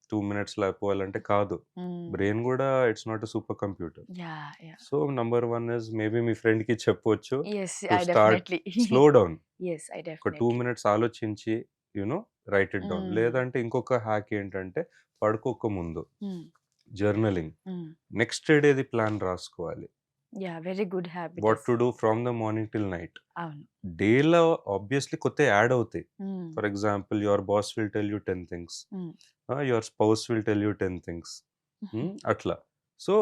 2 మినిట్స్‌లో అయిపోవాలంటే కాదు. హ్మ్. బ్రెయిన్ గూడా it's not a super computer. Yeah! Yeah! So, number 1 is maybe మీ ఫ్రెండ్‌కి చెప్పొచ్చు yes. To I start definitely. Slow down. Yes. I ఒక 2 డెఫినైట్‌లీ. మినిట్స్ ఆలోచించి రైట్ ఇట్ డౌన్. హ్మ్. లేదంటే ఇంకొక హ్యాక్ ఏంటంటే పడుకోకముందు హ్మ్. జర్నలింగ్. హ్మ్. నెక్స్ట్ డేది ప్లాన్ రాసుకోవాలి. Yeah! Very good habit what to అసలు. Do from the morning till night. అవును. డేలో ఆబ్వియస్‌లీ కొత్తయి యాడ్ అవుతాయి. Hmm. For example your boss will tell you 10 things. Hmm. Your spouse will tell you 10 things. అట్లా. So,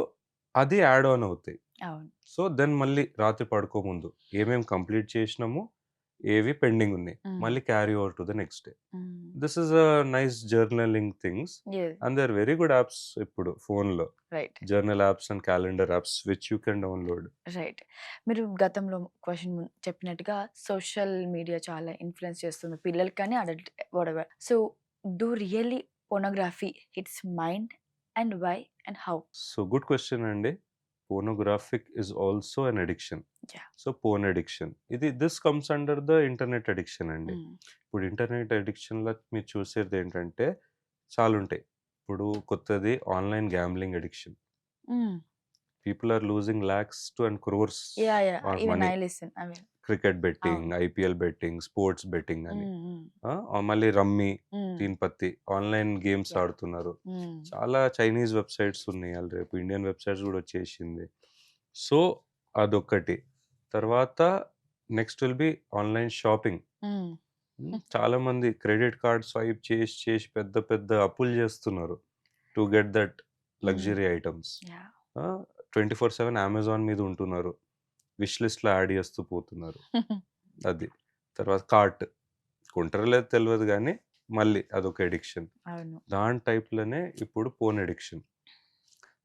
అది add on అవుతాయి. అవును. So, then మళ్ళీ రాత్రి పడుకోముందు ఏమేం కంప్లీట్ చేసినామో, ఏవి పెండింగ్ ఉన్నాయి. హ్మ్. మళ్ళీ carry over to the next day. Hmm. This is a nice journaling things. Yes. And they are very good apps ఇప్పుడు ఫోన్‌లో. Right. Journal apps and calendar apps which you can download. Right. మీరు గతంలో question చెప్పినట్టుగా social media చాలా influence చేస్తుంది. పిల్లలకి కానీ, adult whatever. So, do really pornography hits mind and why and how? So, good question అండి. Pornographic is also an addiction. Yeah! So, porn addiction. This comes under the internet addiction అండి. Hmm. ఇప్పుడు internet అడిక్షన్‌లో మీరు చూసేదేంటంటే చాలుంటాయి. ఇప్పుడు కొత్తది online gambling addiction. Hmm. People are losing lakhs to and crores yeah! Yeah! Or even money. I listen. I mean cricket betting, అవును. IPL betting, sports betting అని. Hmm. హ్మ్. మళ్ళీ రమ్మీ, హ్మ్. తీన్ పత్తి ఆన్‌లైన్ గేమ్స్ యాహ్! ఆడుతున్నారు. హ్మ్. చాలా చైనీస్ వెబ్‌సైట్స్ ఉన్నాయి. రేపు ఇండియన్ వెబ్‌సైట్స్ గూడా వచ్చేసింది. సో, అదొక్కటి. తర్వాత next will be online shopping. హ్మ్. చాలామంది క్రెడిట్ కార్డ్ స్వైప్ చేసి, చేసి పెద్ద, పెద్ద అప్పులు జేస్తున్నారు. టు గెట్ దట్ హ్మ్. Luxury items. యాహ్! 24/7 అమెజాన్ మీద ఉంటున్నారు. విష్ లిస్ట్‌లో యాడ్ చేస్తూ పోతున్నారు. అది. తర్వాత కార్ట్. కొంటారో లేదో తెలవదు గానీ, మళ్ళీ అదొక అడిక్షన్. అవును. దాని టైప్‌లోనే ఇప్పుడు porn addiction.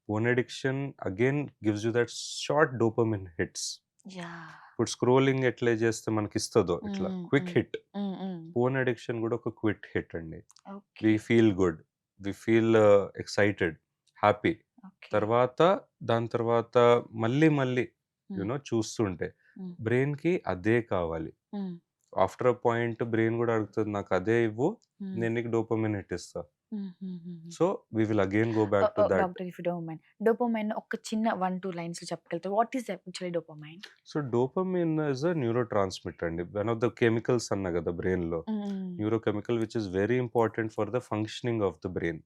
Porn addiction again gives you that short dopamine hits. Yeah! ఇప్పుడు స్క్రోలింగ్ ఎట్లా చేస్తే మనకిస్తదో ఇట్లా హ్మ్. క్విక్ హ్మ్. హిట్. హ్మ్. హ్మ్. పోర్న్ అడిక్షన్ గూడా ఒక క్విక్ హిట్ అండి. Okay. We feel good. We feel excited, happy. Okay. తర్వాత దాని తర్వాత మళ్ళీ మళ్ళీ హ్మ్. చూస్తుంటే హ్మ్. బ్రెయిన్‌కి అదే కావాలి. హ్మ్. ఆఫ్టర్ ఎ పాయింట్ బ్రెయిన్ గూడా అడుగుతది నాకు అదే ఇవ్వు. హ్మ్. నేను నీకు డోపమైన్ హిట్ ఇస్తా. హుహుహుహు. So, we will again go back to that. Doctor if you don't mind. Dopamine ఒక చిన్న 1, 2 లైన్స్‌లో చెప్పగలుగుతారా? What is actually dopamine? So, dopamine is a neuro transmitter అండి. వన్ ఆఫ్ ద కెమికల్స్ అన్నా గదా బ్రెయిన్‌లో. Hmm. Neuro chemical which is very important for the functioning of the brain.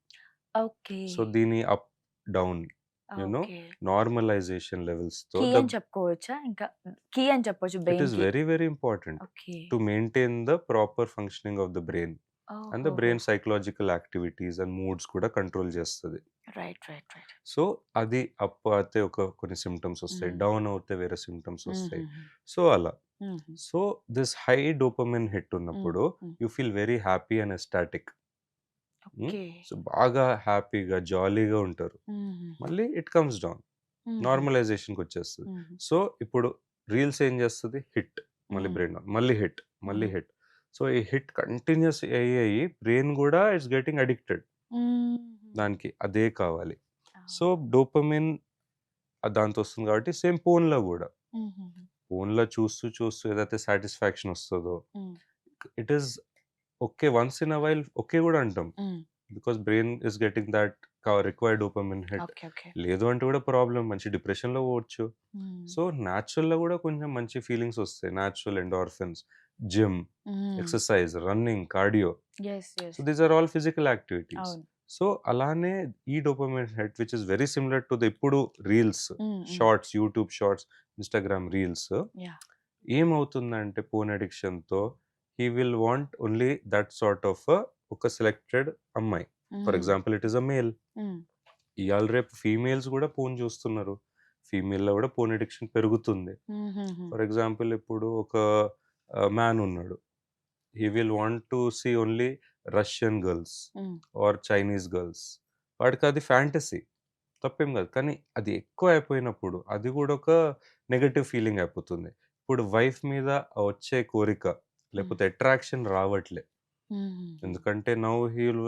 Okay. So, దీని up, down you know okay. Normalization లెవెల్స్‌తో key అని చెప్పుకోవచ్చా? ఇంకా key అని చెప్పొచ్చు ఇట్ ఈస్ బ్రెయిన్‌కి. Very, very important okay. To maintain the proper functioning of the brain. And the ఓహోహో! Brain psychological activities and moods కూడా కంట్రోల్ చేస్తది. రైట్. రైట్. రైట్. సో, అది అప్ అయితే కొన్ని సిమ్టమ్స్ వస్తాయి. హ్మ్. డౌన్ అవుతే వేరే సిమ్టమ్స్ వస్తాయి. హుహుహు. సో, అలా. హుహు. So, this high dopamine hit hmm. ఉన్నప్పుడు hmm. You feel very happy and ecstatic. Okay. So, బాగా హ్యాపీగా, జాలీగా ఉంటారు. హుహుహు. మళ్ళీ ఇట్ కమ్స్ డౌన్. హుహు. నార్మలైజేషన్‌కొచ్చేస్తది. హుహు. సో, ఇప్పుడు రీల్స్ ఏం చేస్తది? హిట్. మళ్ళీ హ్మ్. Brain down. మళ్ళీ హిట్. మళ్ళీ హుహు. హిట్. సో, ఈ హిట్ కంటిన్యూయస్ అయ్యి బ్రెయిన్ గూడా ఇట్స్ గెట్టింగ్ అడిక్టెడ్. హుహు. దానికి అదే కావాలి. సో, అవును. డోపమైన్ దాంతో వస్తుంది కాబట్టి సేమ్ ఫోన్‌లో గూడా. హుహుహు. ఫోన్‌లో చూస్తూ, చూస్తూ ఏదైతే సాటిస్ఫాక్షన్ వస్తదో హ్మ్. It is okay. Once in a while okay గూడా అంటాం. హ్మ్. Because brain is getting that required dopamine hit. Okay. Okay. లేదు అంటే కూడా ప్రాబ్లమ్. మంచి డిప్రెషన్‌లో పోవచ్చు. హ్మ్. సో, న్యాచురల్‌గా గూడా కొంచెం మంచి ఫీలింగ్స్ వస్తాయి. Natural endorphins, gym, hmm. Exercise, running, cardio. Yes. So, yes. These are all physical activities. అవును. సో, అలానే ఈ dopamine hit which is very similar to the ఇప్పుడు reels, hmm. Hmm. Shorts, YouTube shorts, Instagram reels yeah! ఏమవుతుందంటే phone అడిక్షన్‌తో he will want only that sort of ఒక selected అమ్మాయి. For hmm. Example it is a male. Hmm. ఇయాల రేపు females గూడా phone చూస్తున్నారు. ఫీమేల్‌లో గూడా ఫోన్ అడిక్షన్ పెరుగుతుంది. హుహుహు. ఫర్ ఎగ్జాంపుల్ ఇప్పుడు ఒక మ్యాన్ ఉన్నాడు. He will want to see only Russian girls hmm. Or Chinese girls. వాడికది ఫ్యాంటసీ. తప్పేం గాదు. కానీ అది ఎక్కువ అయిపోయినప్పుడు అది గూడా ఒక నెగెటివ్ ఫీలింగ్ అయిపోతుంది. ఇప్పుడు వైఫ్ మీద వచ్చే కోరిక హ్మ్. లేకపోతే అట్రాక్షన్ రావట్లే. హుహుహు. ఎందుకంటే నౌ హీ విల్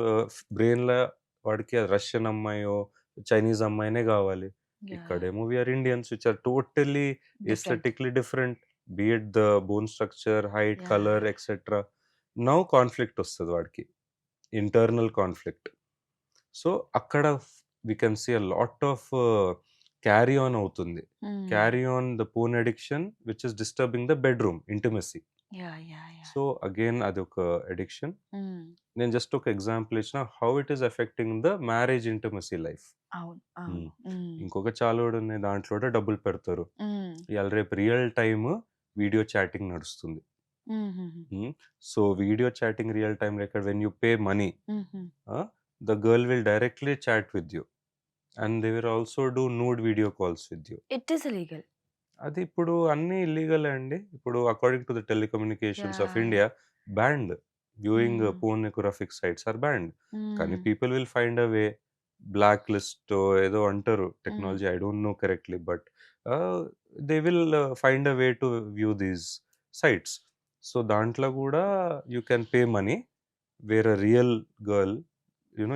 బ్రెయిన్‌లో వాడికి రష్యన్ అమ్మాయో, చైనీస్ అమ్మాయినే గావాలి. యాహ్! యాహ్! ఇక్కడేమో we are Indians which are totally different. Aesthetically different. Be it the bone structure, height, yeah! Colour etcetera. Now conflict ఒస్తది వాడికి. Internal conflict. సో, అక్కడ we can see a lot of carry on అవుతుంది. Hmm. Carry on the porn addiction which is disturbing the bedroom intimacy. Yeah! Yeah! Yeah! So, again అదొక addiction. Hmm. నేను just ఒక example ఇచ్చిన how it is affecting the marriage intimacy life. అవును. హ్మ్. అవును. హ్మ్. ఇంకొక చాలోడున్నాయి. దాంట్లో కూడా డబ్బులు పెడతారు. హ్మ్. ఇయాల రేపు రియల్ టైమ్ వీడియో చాటింగ్ నడుస్తుంది. హుహుహు. హ్మ్. So, video chatting real time like when you pay money హుహు. the girl will directly chat with you and they will also do nude video calls with you. It is illegal. అది ఇప్పుడు అన్నీ ఇల్లీగలే అండి. ఇప్పుడు according to the telecommunications of yeah! India banned. Viewing hmm. Pornographic sites are banned. కానీ hmm. People will find a way. Black లిస్టో ఏదో అంటారు hmm. Technology. I don't know correctly but they will find a way to view these sites. So, దాంట్లో గూడా you can pay money where a real girl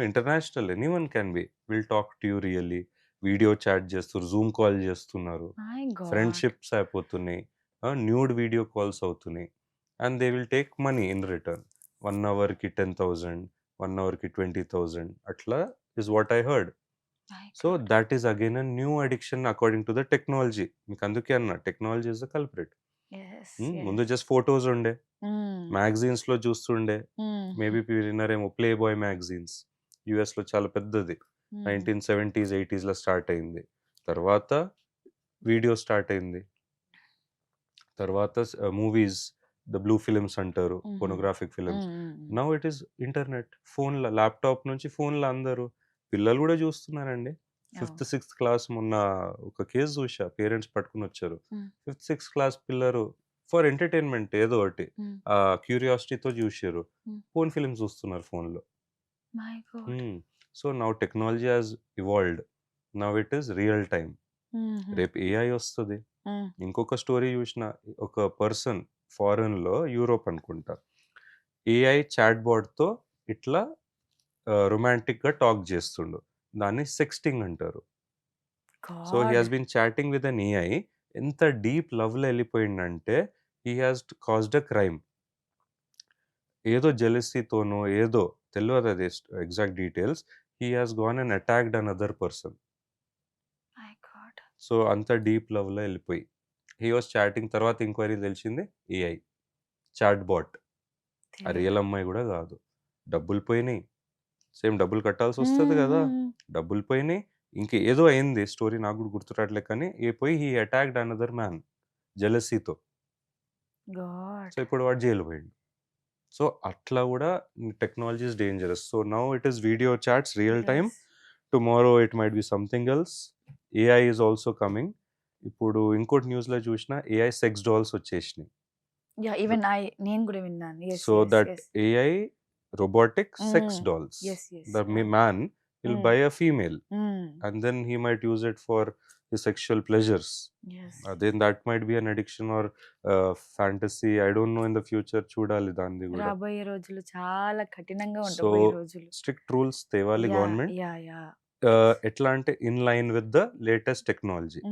international anyone can be will talk to you really. Video chat చేస్తుర్రు. Zoom call చేస్తున్నారు. My god! Friendships అయిపోతున్నాయి. Nude video calls అవుతున్నాయి. And they will take money in return. 1 అవర్‌కి 10,000, 1 అవర్‌కి 20,000 అట్లా is what I heard. My so, god! That is again a new addiction according to the technology. మీకు అందుకే అన్నా technology is the culprit. Yes. ముందు yes. Just photos ఉండే. Hmm. మ్యాగజైన్స్‌లో చూస్తుండే. హుహు. మేబీ మీరు విన్నారేమో 'ప్లే బాయ్' మ్యాగజైన్స్. యూఎస్‌లో చాలా పెద్దది. హుహు. 1970స్, 80స్‌లో స్టార్ట్ అయింది. తర్వాత వీడియో స్టార్ట్ అయింది. తర్వాత మూవీస్, ద బ్లూ ఫిల్మ్స్ అంటారు. హుహు. పోర్నోగ్రాఫిక్ హ్మ్. ఫిల్మ్స్. హ్మ్. హ్మ్. Now it is internet. ఫోన్‌ల ల్యాప్‌టాప్ నుంచి ఫోన్‌లో అందరూ. పిల్లలు గూడా జూస్తున్నారండి. ఫిఫ్త్, అవును. సిక్స్త్ క్లాస్ మొన్న ఒక కేస్ జూషా. పేరెంట్స్ పట్టుకొనొచ్చారు. హ్మ్. ఫిఫ్త్, సిక్స్త్ క్లాస్ పిల్లలు ఫర్ ఎంటర్‌టైన్‌మెంట్ ఏదో ఒకటి. హ్మ్. క్యూరియాసిటీతో జూషిర్రు. హ్మ్. పోర్న్ ఫిల్మ్స్ జూస్తున్నారు ఫోన్‌లో. My god! Hmm. So, now technology has evolved. Now it is real time. హుహు. రేపు ఏఐ ఒస్తది. హ్మ్. ఇంకొక స్టోరీ జూషిన. ఒక పర్సన్ ఫారెన్‌లో యూరోప్ అనుకుంటా. ఏఐ చాట్‌బాట్‌తో ఇట్లా రొమాంటిక్‌గా టాక్ జేస్తుండు. దాన్ని సెక్స్టింగ్ అంటారు. So, he god! Has been chatting with an AI. ఎంత డీప్ లవ్‌లో ఎళ్ళిపోయిండంటే he has caused a crime. ఏదో జెలసీతోనో ఏదో తెల్వదది exact details. He has gone and attacked another person. My God! So, అంత డీప్ లవ్‌లో ఎళ్ళిపోయి. హి వాస్ చాటింగ్ తర్వాత ఎంక్వైరీ తెలిసింది ఏఐ. చాట్‌బాట్. ఆ దేవుడా! రియల్ అమ్మాయి గూడా గాదు. డబ్బులు పోయినాయి. సేమ్ డబ్బులు కట్టాల్సొస్తది హ్మ్. గదా! హ్మ్. డబ్బులు పోయినాయి. ఇంకేదో అయింది స్టోరీ నాకు గూడా గుర్తు రాట్లే కానీ పోయి హి అటాక్డ్ అనదర్ మ్యాన్ జెలసీతో. So, god! ఇప్పుడు వాడు జైలు పోయిండు. సో అట్లా కూడా technology is dangerous. So now it is video chats real time. Tomorrow it might be something else. AI is also coming. ఇప్పుడు ఇంకోటి న్యూస్లో చూసిన ఏఐ సెక్స్ డాల్స్ వచ్చేసినాయి. యా ఈవెన్ నేను కూడా విన్నాను. yes so yes that yes AI robotic sex dolls. yes yes The yeah. man will buy a female Mm. and then he might use it for his sexual pleasures. yes Then that might be an addiction or fantasy. I don't know in the future. చూడాలి దాన్ని కూడా. రాబోయే రోజులు చాలా కఠినంగా so ఉండబోయే రోజులు. Strict rules తేవాలి government. Yeah yeah ఎట్లా అంటే in line with the latest technology.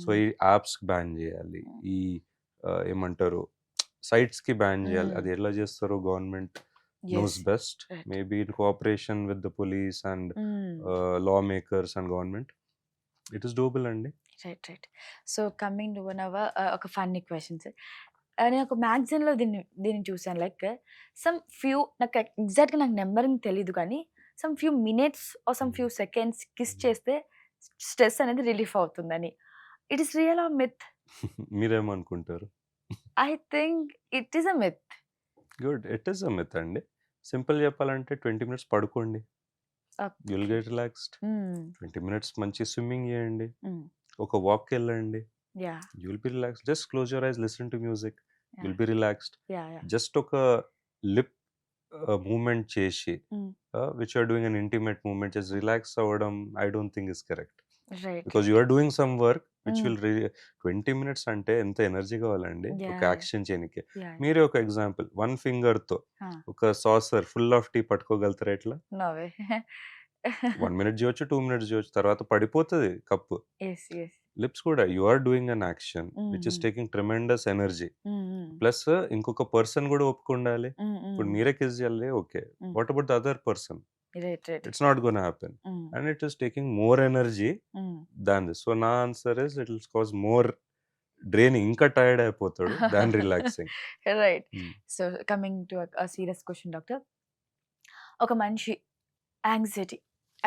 So ఈ యాప్స్ బ్యాన్ చేయాలి, ఈ ఏమంటారు సైట్స్ కి బ్యాన్ చేయాలి. అది ఎలా చేస్తారో government knows best. right. Maybe in cooperation with the police and lawmakers and government. It is doable అండి. Right. So coming to one hour ఒక ఫన్నీ క్వశ్చన్స్. నేను ఒక మ్యాగజైన్లో దీన్ని చూసాను. లైక్ సమ్ ఫ్యూ నాకు ఎగ్జాక్ట్గా నాకు నెంబరింగ్ తెలీదు కానీ some few minutes or some few seconds kiss చేస్తే స్ట్రెస్ అనేది రిలీఫ్ అవుతుందని. It is real or myth? మీరేమనుకుంటారు? I think it is a myth. Good, it is a myth అండి. సింపుల్ చెప్పాలంటే 20 minutes పడుకోండి, యుల్ గెట్ రిలాక్స్డ్. 20 minutes మంచి swimming చేయండి, ఒక వాక్ వెళ్ళండి, you'll be relaxed. Just close your eyes, listen to music, you'll be relaxed. Just ఒక lip moment చేసి which are doing an intimate moment just relax అవ్వడం I don't think is correct. Because you are doing some work which will 20 minutes అంటే ఎంత energy కావాలండి ఒక action చేయడానికి. మీరే ఒక ఎగ్జాంపుల్, 1 finger తో ఒక సాసర్ ఫుల్ ఆఫ్ టీ పట్టుకోగలుగుతారా? ఎట్లా? 1 minute చేయొచ్చు, 2 minutes చేయొచ్చు, తర్వాత పడిపోతుంది కప్పు. లిప్స్ కూడా you are doing an action which is taking tremendous energy. Plus ఇంకొక పర్సన్ కూడా ఒప్పుకుండాలి. ఇప్పుడు మీరే కిస్ చేయాలి, okay, what about the other person? It's not going to happen. And it is taking more energy than this. So నా answer is it will cause more draining. ఇంకా tired అయిపోతాడు than relaxing. Right. So coming to a serious question, doctor. ఒక మనిషి anxiety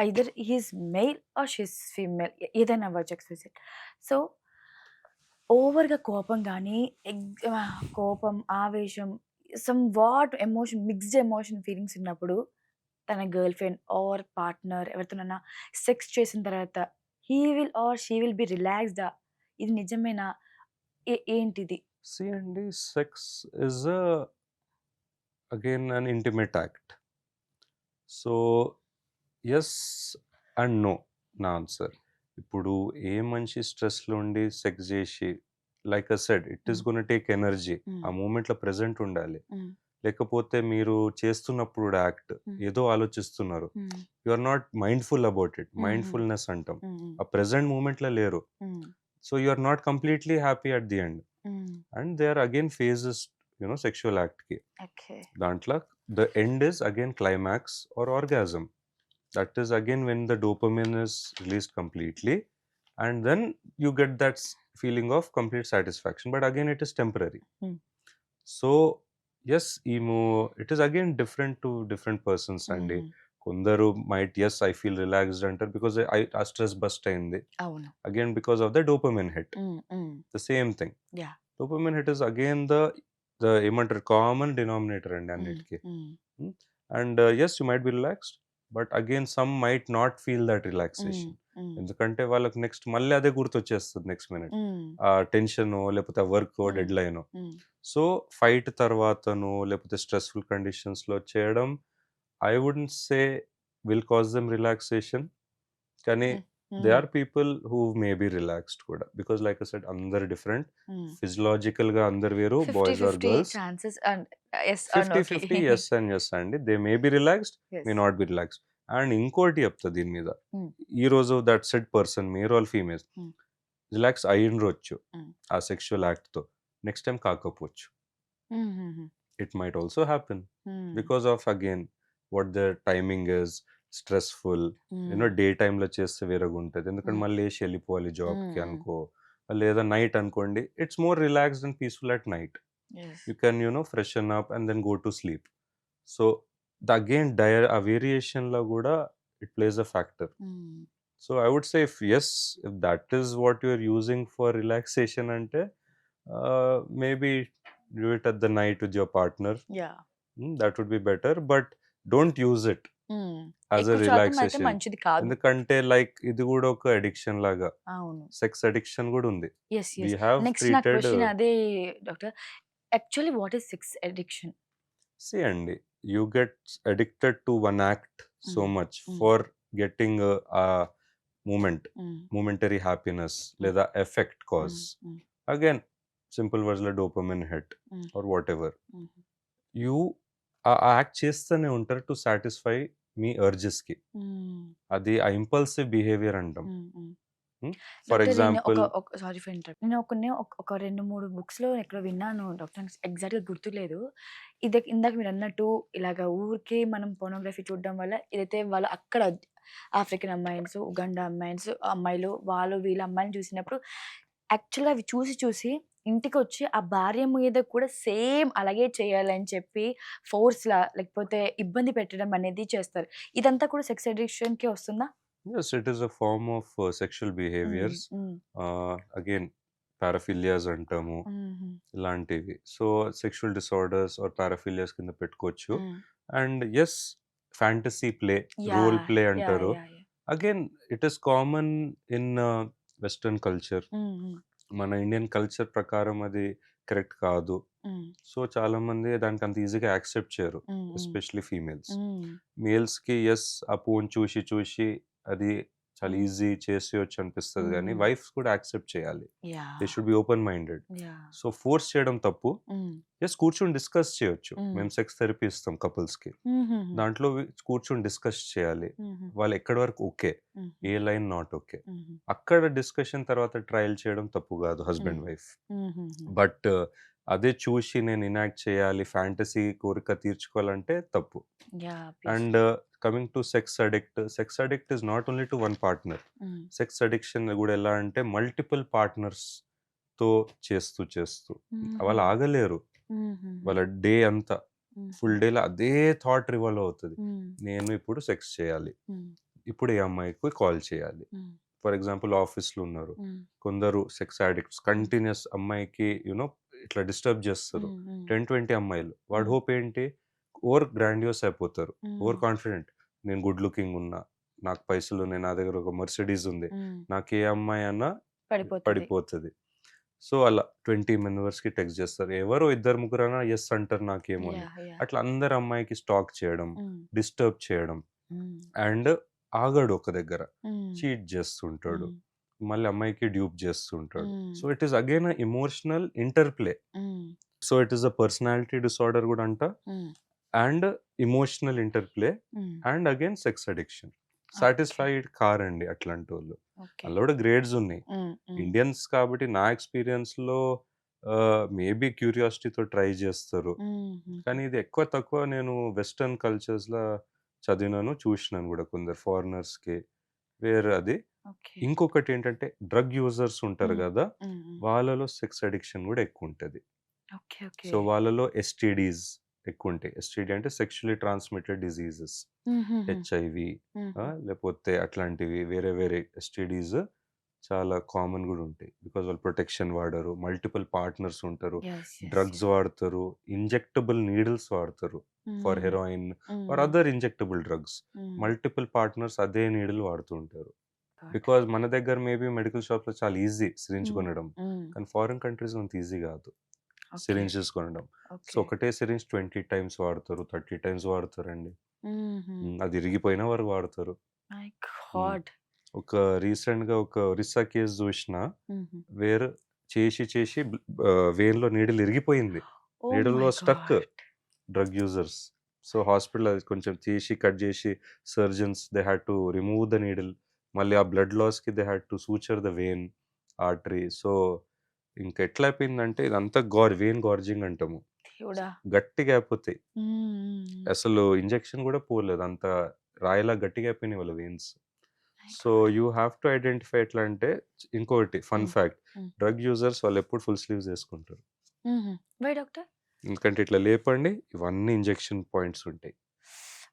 either he's male or she's female, ఏదైనా అవ్వచ్చు express. So ఓవర్గా కోపం కానీ కోపం, ఆవేశం, somewhat emotion, mixed emotion feelings ఉన్నప్పుడు తన గర్ల్ ఫ్రెండ్ ఆర్ పార్ట్నర్ ఎవరితోనైనా సెక్స్ చేసిన తర్వాత he will or she will be రిలాక్స్డా? ఇది నిజమేనా? ఏంటిది? See అండి, sex is again an intimate act. So yes and no నా ఆన్సర్. ఇప్పుడు ఏ మనిషి స్ట్రెస్లో ఉండి సెక్స్ చేసి, like I said, it is gonna take energy. ఆ మూమెంట్లో ప్రెజెంట్ ఉండాలి. లేకపోతే మీరు చేస్తున్నప్పుడు యాక్ట్ ఏదో ఆలోచిస్తున్నారు, you are not mindful about it. Mindfulness అంటాం. ఆ ప్రెసెంట్ మూమెంట్లో లేరు. So you are not completely happy at the end. And they are again phases sexual యాక్ట్కి. దాంట్లో the end is again climax or orgasm. That is again when the dopamine is released completely and then you get that feeling of complete satisfaction. But again it is temporary. So yes, it is again different to different persons అండి. కొందరు might yes I feel relaxed అంటారు because ఆ stress bust అయింది. Again because of the dopamine hit. The same thing. Dopamine hit is again the ఏమంటారు common denominator అండి అన్నిటికీ. And yes you might be relaxed, but again some might not feel that relaxation. ఎందుకంటే వాళ్ళకి next మళ్ళీ అదే గుర్తొచ్చేస్తుంది next minute, ఆ tension లేకపోతే ఆ work deadline. So fight తర్వాతను లేకపోతే స్ట్రెస్ఫుల్ కండిషన్స్లో చేయడం I wouldn't say will cause them relaxation. కానీ they are people who may be relaxed కూడా, బికాస్ లైక్ ఐ సెడ్ అందరు డిఫరెంట్. ఫిజియలాజికల్ గా అందరు వేరు, boys or girls. 50-50 yes and yes అండి. They may be relaxed, may not be relaxed. And ఇంకోటి చెప్తా దీని మీద, ఈ రోజు that said person, male or female, relax అయ్యిండ్రొచ్చు ఆ సెక్షువల్ యాక్ట్ తో, నెక్స్ట్ టైం కాకపోవచ్చు. It might also happen because of again what the timing is stressful. Day టైంలో చేస్తే వేరేగా ఉంటుంది, ఎందుకంటే మళ్ళీ వేసి వెళ్ళిపోవాలి జాబ్కి అనుకో, లేదా నైట్ అనుకోండి, it's more relaxed and peaceful at night. You can freshen up and then go to sleep. So again ఆ వేరియేషన్లో కూడా it plays a factor. So I would say if that is what you are using for relaxation అంటే maybe do it at the night with your partner. That would be better. But don't use it as a ఎక్కువ శాతం అయితే relaxation. మంచిది కాదు. ఎందుకంటే like ఇది కూడా ఒక అడిక్షన్ లాగా. అవును. సెక్స్ అడిక్షన్ కూడా ఉంది. Yes. We yes. Have next నా ట్రీటెడ్. క్వెషన్ అదే doctor. Actually what is sex addiction? See అండి, you get addicted to one act so Mm. much Mm. for getting a moment, హ్మ్. momentary happiness లేదా effect cause. హ్మ్. Again, simple words like dopamine hit Mm. or whatever. హ్మ్. You ఆ act చేస్తూనే ఉంటారు to satisfy మీ అర్జెస్కి. హ్మ్. అది ఆ ఇంపల్సివ్ బిహేవియర్ అంటాం. హ్మ్. హ్మ్. ఫర్ డాక్టర్ నేను ఎగ్జాంపుల్, సారీ ఫర్ ఇంటరప్ట్. నేను ఒక 2, 3 బుక్స్‌లో ఎక్కడో విన్నాను డాక్టర్. నాకు ఎగ్జాక్ట్‌గా గుర్తులేదు. ఇందాక మీరన్నట్టు ఇలాగ ఊరికే మనం పోర్నోగ్రఫీ చూడడం వల్ల ఏదైతే వాళ్ళు అక్కడ ఆఫ్రికన్ అమ్మాయిల్స్, ఉగాండా అమ్మాయిలు వాళ్ళు వీళ్ళ అమ్మాయిలని చూసినప్పుడు యాక్చువల్‌గా అవి చూసి ఇంటికొచ్చి ఆ భార్య మీద కూడా సేమ్ అలాగే చేయాలని చెప్పి ఫోర్స్‌లా లేకపోతే ఇబ్బంది పెట్టడం అనేది చేస్తారు. ఇదంతా కూడా సెక్స్ అడిక్షన్‌కే వస్తుందా? yes, it is a form of sexual హ్మ్. behaviors. హ్మ్. Again, పారాఫిలియాస్ అంటాము హుహు. ఇలాంటివి. So sexual disorders are paraphilias కింద పెట్టుకోవచ్చు. Hmm. And yes, fantasy play, role yeah! Play yeah! అంటారు. Yeah! Again it is common in western culture. Hmm. Hmm. మన Indian culture ప్రకారం అది కరెక్ట్ కాదు. హ్మ్. సో చాలా మంది దానికి అంత ఈజీగా యాక్సెప్ట్ చేయరు, హ్మ్. హ్మ్. Especially females. హ్మ్. మేల్స్కి ఎస్, ఆ పోన్ చూసి అది చాలా హ్మ్. ఈజీ చేసేయొచ్చు అనిపిస్తుంది, కానీ హ్మ్. వైఫ్స్ కూడా యాక్సెప్ట్ చేయాలి. They yeah! Should be open minded. Yeah! So force చేయడం తప్పు. హ్మ్. ఎస్, కూర్చొని డిస్కస్ చేయొచ్చు. హ్మ్. మేము సెక్స్ థెరపీ ఇస్తాం కపుల్స్కి. హుహుహు. దాంట్లో కూర్చొని డిస్కస్ చేయాలి. హుహు. వాళ్ళు ఎక్కడి వరకు ఓకే, హుహు. ఏ లైన్ నాట్ ఓకే. హుహు. అక్కడ డిస్కషన్ తర్వాత ట్రయల్ చేయడం తప్పు కాదు, హ్మ్. Husband wife. హుహుహు. బట్ అదే చూసి నేను ఇనాక్ట్ చేయాలి, ఫ్యాంటసీ కోరిక తీర్చుకోవాలంటే తప్పు. Yeah! Please. And coming to sex addict is not only to one partner. హ్మ్. సెక్స్ అడిక్షన్ కూడా ఎలా అంటే మల్టిపుల్ పార్ట్నర్స్తో చేస్తూ వాళ్ళు హుహు. ఆగలేరు. హుహుహు. వాళ్ళ డే అంతా హుహు. ఫుల్ డేలో అదే థాట్ రివాల్వ్ అవుతుంది. హ్మ్. నేను ఇప్పుడు సెక్స్ చేయాలి, హ్మ్. ఇప్పుడు ఏ అమ్మాయికి కాల్ చేయాలి. హ్మ్. ఫర్ ఎగ్జాంపుల్ ఆఫీస్లో ఉన్నారు హ్మ్. కొందరు సెక్స్ అడిక్ట్స్, కంటిన్యూస్ అమ్మాయికి ఇట్లా డిస్టర్బ్ చేస్తారు. హ్మ్. హ్మ్. 10-20 అమ్మాయిలు. వాడి హ్మ్. హోప్ ఏంటి, ఓవర్ గ్రాండియోస్ అయిపోతారు, ఓవర్ హ్మ్. కాన్ఫిడెంట్. నేను గుడ్ లుకింగ్ ఉన్నా, నాకు పైసలు ఉన్నాయి, నా దగ్గర ఒక మర్సిడీస్ ఉంది, హ్మ్. నాకు ఏ అమ్మాయి అన్నా పడిపోతది. పడిపోతుంది. సో అలా 20 మెంబర్స్కి టెక్స్ట్ చేస్తారు. ఎవరో ఇద్దరు ముగ్గురైనా ఎస్ అంటారు నాకేమో అని. యాహ్! యాహ్! అట్లా అందరు అమ్మాయికి స్టాక్ చేయడం, హ్మ్. డిస్టర్బ్ చేయడం. హ్మ్. అండ్ ఆగడు ఒక దగ్గర, హ్మ్. చీట్ చేస్తుంటాడు, హ్మ్. మళ్ళీ అమ్మాయికి డ్యూప్ చేస్తుంటాడు. Hmm. So it is again emotional interplay. Hmm. So it is a personality disorder కూడా అంట, hmm. And emotional interplay, hmm. And again sex addiction. Okay. Satisfied కారండి అట్లాంటి వాళ్ళు. ఓకే. అందులో కూడా గ్రేడ్స్ ఉన్నాయి. హ్మ్. హ్మ్. ఇండియన్స్ కాబట్టి నా ఎక్స్పీరియన్స్లో మేబీ క్యూరియాసిటీతో ట్రై చేస్తారు. హుహు. కానీ ఇది ఎక్కువ తక్కువ నేను వెస్టర్న్ కల్చర్స్లో చదివినాను, చూసినాను కూడా కొందరు ఫారినర్స్కి వేరే అది. ఓకే. ఇంకొకటి ఏంటంటే డ్రగ్ యూజర్స్ ఉంటారు హ్మ్. కదా, హ్మ్. హ్మ్. వాళ్ళలో సెక్స్ అడిక్షన్ కూడా ఎక్కువ ఉంటుంది. ఓకే. ఓకే. సో వాళ్ళలో ఎస్టీడీస్ ఎక్కువ ఉంటాయి. ఎస్టీడీ అంటే సెక్షువల్లీ ట్రాన్స్మిటెడ్ డిజీజెస్, హుహుహు. హెచ్ఐవి, హుహు. లేకపోతే అట్లాంటివి వేరే వేరే ఎస్టీడీస్ చాలా కామన్ కూడా ఉంటాయి. బికాజ్ వాళ్ళు ప్రొటెక్షన్ వాడరు, మల్టిపుల్ పార్ట్నర్స్ ఉంటారు, యెస్. యెస్. Drugs yes. వాడతారు, ఇంజెక్టబుల్ నీడిల్స్ వాడతారు ఫర్ హ్మ్. హెరాయిన్ ఆర్ హ్మ్. Other injectable drugs. హ్మ్. మల్టిపుల్ పార్ట్నర్స్ అదే నీడిల్ వాడుతూ ఉంటారు. గాట్. బికాజ్ మన దగ్గర మేబీ మెడికల్ షాప్లో చాలా ఈజీ సిరింజ్ హ్మ్. కొనడం, హ్మ్. కానీ ఫారిన్ కంట్రీస్ అంత ఈజీ కాదు ఓకే. సిరింజెస్ కొనడం. So okay. ఒకటే సిరింజ్ 20 టైమ్స్ వాడతారు, 30 టైమ్స్ వాడతారండి. హుహు. అది ఇరిగిపోయిన వరకు వాడతారు. మై హ్మ్. గాడ్! ఒక రీసెంట్‌గా ఒక ఒరిస్సా కేస్ చూసినా, హుహు. వేర్ చేసి వెయిన్‌లో నీడిల్ ఇరిగిపోయింది. ఓహ్ నీడిల్‌లో my stuck god! Drug users. So hospital అది కొంచెం కట్ చేసి surgeons they had to remove the needle. మళ్ళీ ఆ బ్లడ్ లాస్‌కి they had to suture the vein, artery. So ఇంక ఎట్లా అయిపోయిందంటే ఇదంతా వెయిన్ గార్జింగ్ అంటాము. దేవుడా! గట్టిగా అయిపోతాయి. హ్మ్. హ్మ్. హ్మ్. అసలు ఇంజెక్షన్ కూడా పోలేదు, అంత రాయిలా గట్టిగా అయిపోయినాయి వాళ్ళ veins. My so God! You have to identify ఎట్లా అంటే, ఇంకొకటి ఫన్ హ్మ్. ఫ్యాక్ట్, హ్మ్. డ్రగ్ యూజర్స్ వాళ్ళు ఎప్పుడు ఫుల్ స్లీవ్స్ వేసుకుంటారు. హుహు. Why doctor? ఎందుకంటే ఇట్లా లేపండి, ఇవన్నీ ఇంజెక్షన్ పాయింట్స్ ఉంటాయి.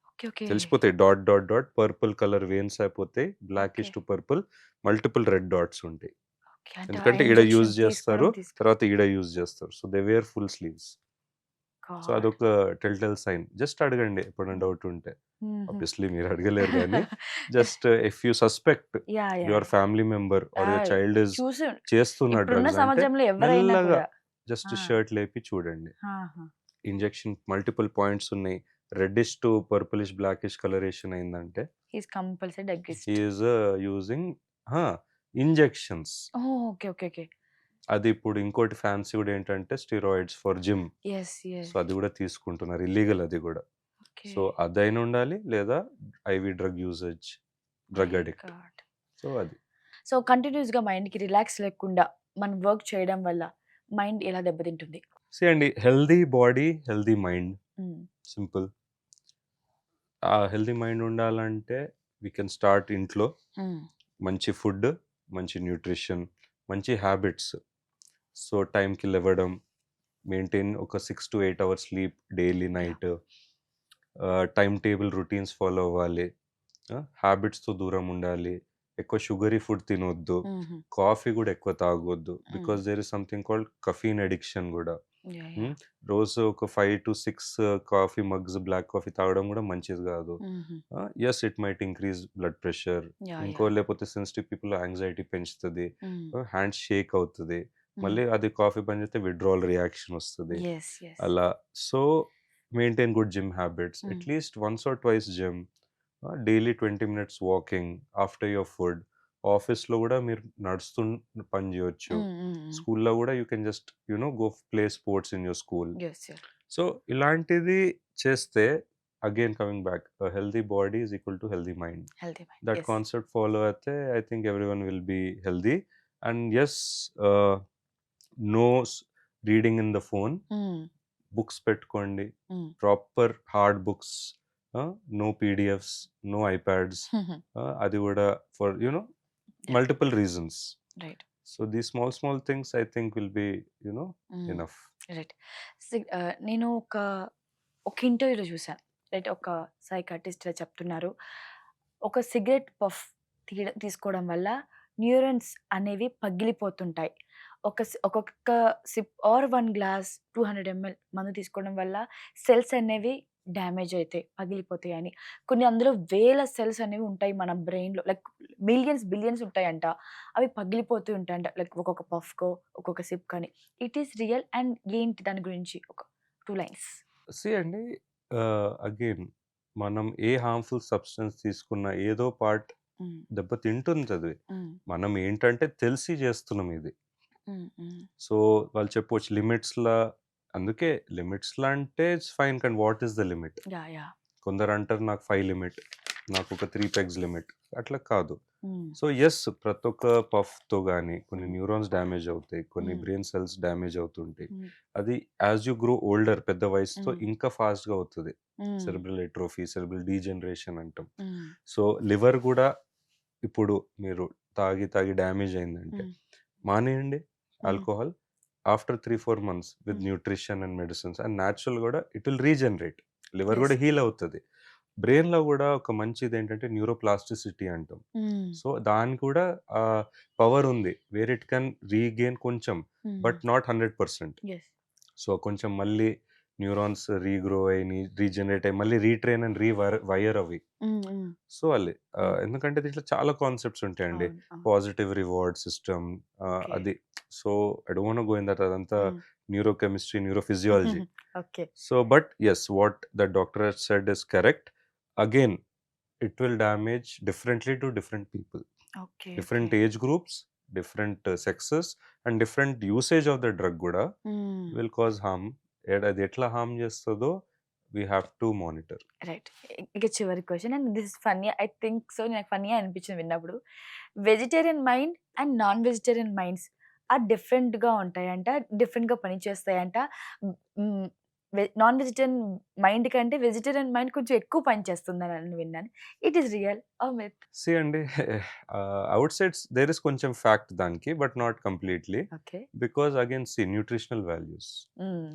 ఓకే. ఓకే. తెలిసిపోతాయి, dot dot dot purple colour veins అయిపోతాయి, okay. Blackish to purple, multiple red dots ఉంటాయి. ఓకే. అంటే ఆ ఎందుకంటే ఈడ యూజ్ ఇంజెక్షన్ చేస్తారు, తీసుకోవడం. తర్వాత ఈడ యూజ్ చేస్తారు. So they wear full sleeves. So God! అదొక టెల్ సైన్. జస్ట్ అడగండి ఎప్పుడైనా డౌట్ ఉంటే. ఆబ్వియస్లీ మీరు అడగలేరు గానీ just if you suspect yeah! Yeah! Your family member or your child is చూసి చేస్తున్న ఇప్పుడున్న డ్రగ్స్ అంటే సమాజంలో ఎవరైనా మెల్లగా కూడా. జస్ట్ ఆ! షర్ట్ లేపి చూడండి. ఆహా! ఇంజెక్షన్ మల్టిపుల్ పాయింట్స్ ఉన్నాయి. Reddish to purplish, blackish colouration అయిందంటే he is compulsory he druggist. Is using ah! Injections. Oh! Okay. Okay. Okay. అది ఇప్పుడు ఇంకోటి ఫ్యాన్సీ కూడా ఏంటంటే steroids for gym. Yes. So yes. అది కూడా తీసుకుంటున్నారు. ఇల్లీగల్ అది కూడా. ఓకే. సో అదైనా ఉండాలి లేదా ivy drug usage, drug my addict. God! So అది. సో కంటిన్యూస్‌గా మైండ్‌కి రిలాక్స్ లేకుండా మనం వర్క్ చేయడం వల్ల మైండ్ ఎలా దెబ్బతింటుంది? సీ అండి, హెల్తీ బాడీ, హెల్తీ మైండ్. హ్మ్. సింపుల్. ఆ హెల్తీ మైండ్ ఉండాలంటే వీ కెన్ స్టార్ట్ ఇంట్లో. హ్మ్. మంచి ఫుడ్, మంచి న్యూట్రిషన్, మంచి హ్యాబిట్స్. సో టైంకి లేవడం, మెయింటైన్ ఒక 6-8 hours sleep daily yeah! Night. Time table routines follow అవ్వాలి. హ్యాబిట్స్‌తో దూరం ఉండాలి. ఎక్కువ షుగరీ ఫుడ్ తినొద్దు. హుహు. కాఫీ కూడా ఎక్కువ తాగొద్దు. Hmm. Because there is something called caffeine addiction కూడా. యాహ్! హ్మ్. యాహ్! రోజు ఒక 5-6 కాఫీ మగ్స్ బ్లాక్ కాఫీ తాగడం కూడా మంచిది కాదు. హుహు. Yes, it might increase blood pressure. Yeah! ఇంకో యాహ్! లేకపోతే సెన్సిటివ్ పీపుల్ యాంగ్జైటీ పెంచుతది. హ్మ్. హ్యాండ్ షేక్ అవుతది. హ్మ్. మళ్ళీ అది కాఫీ బంద్ చేస్తే విత్‌డ్రావల్ రియాక్షన్ వస్తది. యెస్. యెస్. అలా. So maintain good gym habits. Hmm. At least once or twice gym. Daily 20 minutes walking after your food. ఆఫీస్‌లో కూడా మీరు నడుస్తూ పని చేయొచ్చు. హ్మ్. హ్మ్. హ్మ్. స్కూల్‌లో కూడా you can just go play sports in your school. Yes. Yes. So ఇలాంటిది చేస్తే again coming back healthy body is equal to healthy mind. Healthy mind. That yes. Concept follow అయితే I think everyone will be healthy. And yes, no reading in the phone. Hmm. Books పెట్టుకోండి. Hmm. Proper hard books. No PDFs, no iPads. హుహు. అది కూడా for yeah! Multiple reasons. Right. So these small small things I think will be hmm. Enough. Right. నేను ఒక ఇంటర్వ్యూలో చూసాను. Right. ఒక psychiatrist ఇలా చెప్తున్నారు. ఒక సిగరెట్ పఫ్ తీసుకోవడం వల్ల న్యూరాన్స్ అనేవి పగిలిపోతుంటాయి. ఒక్కొక్క సిప్ ఆర్ 1 గ్లాస్ 200 ఎంఎల్ మందు తీసుకోవడం వల్ల సెల్స్ అనేవి డ్యామేజ్ అయితాయి, పగిలిపోతాయని. కొన్ని అందులో వేల సెల్స్ అనేవి ఉంటాయి మన బ్రెయిన్‌లో. లైక్ మిలియన్స్, బిలియన్స్ ఉంటాయంట. అవి పగిలిపోతూ ఉంటాయంట. లైక్ ఒక్కొక్క పఫ్‌కో, ఒక్కొక్క సిప్‌కని. ఇట్ ఈస్ రియల్ అండ్ ఏంటి దాని గురించి ఒక 2 లైన్స్? సీ అండి, అగైన్ మనం ఏ హార్మ్‌ఫుల్ సబ్స్టెన్స్ తీసుకున్నా ఏదో పార్ట్ హ్మ్. దెబ్బతింటుందది. హ్మ్. మనం ఏంటంటే తెలిసి చేస్తున్నాం ఇది. హ్మ్. హ్మ్. సో వాళ్ళు చెప్పొచ్చు లిమిట్స్‌లా. అందుకే లిమిట్స్‌లా అంటే ఇట్స్ ఫైన్, కానీ what is the limit? Yeah! Yeah! కొందరంటారు నాకు 5 లిమిట్, నాకొక 3 పెగ్స్ లిమిట్. అట్లా కాదు. హ్మ్. సో యెస్, ప్రతి ఒక్క పఫ్‌తో గానీ కొన్ని హ్మ్. న్యూరాన్స్ డ్యామేజ్ అవుతాయి. కొన్ని హ్మ్. బ్రెయిన్ సెల్స్ డ్యామేజ్ అవుతుంటాయి. హ్మ్. అది యాస్ యూ గ్రో ఓల్డర్, పెద్ద వయసుతో హ్మ్. ఇంకా ఫాస్ట్‌గా అవుతది. హ్మ్. సెరెబ్రల్ అట్రోఫీ, సెరెబ్రల్ డీజనరేషన్ అంటాం. హ్మ్. సో లివర్ గూడా ఇప్పుడు మీరు తాగి తాగి డ్యామేజ్ అయిందంటే హ్మ్. మానేయండి hmm. Alcohol. After 3-4 months with hmm. Nutrition and medicines and natural గూడా it will regenerate. Liver yes. గూడా హీల్ అవుతది. బ్రెయిన్‌లో గూడా ఒక మంచిదేంటంటే న్యూరోప్లాస్టిసిటీ అంటాం. హ్మ్. సో దానికి కూడా పవర్ ఉంది. వేర్ ఇట్ కెన్ రీగెయిన్ కొంచెం, హ్మ్. But not 100%. యెస్. సో కొంచెం మళ్ళీ న్యూరాన్స్ రీగ్రో అయ్యి, రీజనరేట్ అయ్యి, మళ్ళీ రీట్రైన్ అండ్ వైర్ అవి. హ్మ్. హ్మ్. సో అల్లి హ్మ్. ఎందుకంటే దీంట్లో చాలా కాన్సెప్ట్స్ ఉంటాయండి. అవును. అవును. Positive reward system okay. అది. So I don't want go in that. అదంతా hmm. Neurochemistry, neurophysiology. Okay. So but yes, what the doctor has said is correct. Again it will damage differently to different people, okay. Okay. different age groups, different sexes, and different usage of the drug kuda హ్మ్. will cause harm. అది ఎట్లా harm చేస్తుందో we have to monitor. Right. ఇక చివరి question and this is funny. I think so. నాకు ఫన్నీగా అనిపించింది విన్నప్పుడు. Vegetarian mind and non vegetarian minds డిఫరెంట్‌గా ఉంటాయంట. డిఫరెంట్‌గా పనిచేస్తాయంట. హ్మ్. నాన్ వెజిటేరియన్ మైండ్ కంటే వెజిటేరియన్ మైండ్ కొంచెం ఎక్కువ పనిచేస్తుందని విన్నాను. It is real or myth? See అండి, అవుట్ సైడ్స్ దేర్ ఇస్ కొంచెం ఫ్యాక్ట్ దానికి, but not completely. Okay. Because again see nutritional values hmm.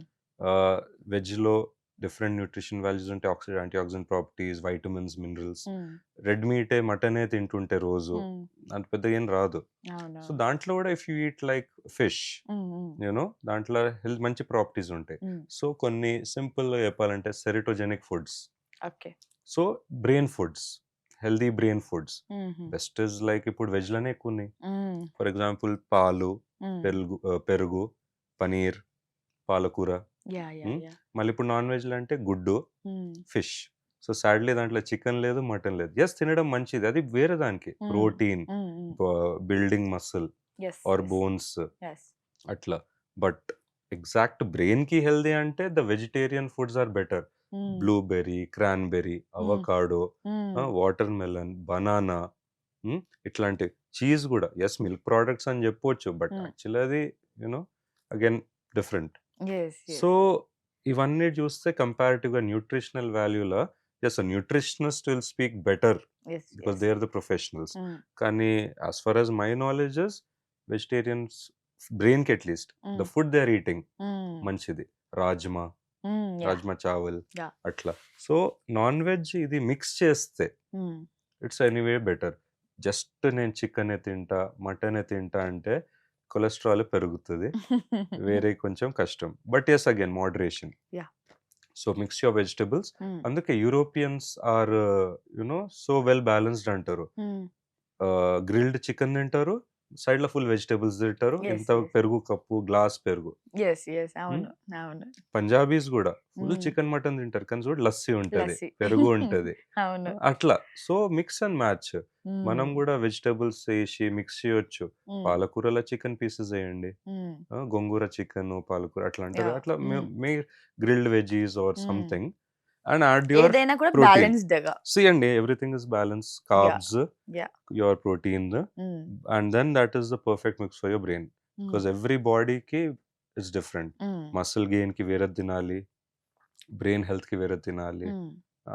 వెజ్లో డిఫరెంట్ న్యూట్రిషన్ వాల్యూస్ ఉంటాయి, antioxidant properties, vitamins, minerals. Red మీటే మటనే తింటుంటే రోజు అంత పెద్దగా ఏం రాదు. సో దాంట్లో కూడా if you eat like fish, దాంట్లో హెల్త్ మంచి ప్రాపర్టీస్ ఉంటాయి. సో కొన్ని సింపుల్గా చెప్పాలంటే serotonergic foods, okay. So brain foods, healthy brain foods best is like ఇప్పుడు వెజ్లోనే ఎక్కువ ఉన్నాయి. ఫర్ ఎగ్జాంపుల్ పాలు, పెరుగు, పనీర్, పాలకూర. మళ్ళీ ఇప్పుడు నాన్ వెజ్లో అంటే గుడ్డు, ఫిష్. సో సాడ్లీ దాంట్లో చికెన్ లేదు, మటన్ లేదు. ఎస్, తినడం మంచిది, అది వేరే దానికి protein, building muscle or bones అట్లా. బట్ ఎగ్జాక్ట్ బ్రెయిన్ కి హెల్దీ అంటే the vegetarian foods are better. Blueberry, cranberry, avocado, watermelon, banana, ఇట్లాంటి చీజ్ కూడా. ఎస్, మిల్క్ ప్రోడక్ట్స్ అని చెప్పొచ్చు, బట్ యాక్చువల్లీ అది అగైన్ డిఫరెంట్. సో ఇవన్నీ చూస్తే కంపారిటివ్గా న్యూట్రిషనల్ వాల్యూలో yes, nutritionist will speak better because they are the professionals. కానీ as far as my knowledges, vegetarians బ్రెయిన్కి at least the food they are eating మంచిది. రాజ్మా చావల్ అట్లా. సో నాన్ వెజ్ ఇది మిక్స్ చేస్తే ఇట్స్ ఎనీవే బెటర్. జస్ట్ నేను chicken తింటా, mutton తింటా అంటే కొలెస్ట్రాల్ పెరుగుతుంది, వేరే కొంచెం కష్టం. But yes, again moderation. So mix your vegetables. అందుకే Europeans are so well balanced అంటారు. గ్రిల్డ్ చికెన్ తింటారు, సైడ్ లో ఫుల్ వెజిటబుల్స్ తింటారు, ఎంత పెరుగు కప్పు, గ్లాస్ పెరుగు. పంజాబీస్ కూడా ఫుల్ చికెన్ మటన్ తింటారు, కానీ చూడు లస్సీ ఉంటది, పెరుగు ఉంటది అట్లా. So mix and match. మనం కూడా వెజిటబుల్స్ వేసి మిక్స్ చేయొచ్చు. పాలకూరలో చికెన్ పీసెస్ వేయండి, గోంగూర చికెన్, పాలకూర అట్లాంటిది. అట్లా మీ grilled veggies or something and add your protein. See, and everything is balanced. Carbs, your protein, and then that is the perfect mix for your brain. Because every body ki is different. Muscle gain ki vera dinali, brain health ki vera dinali.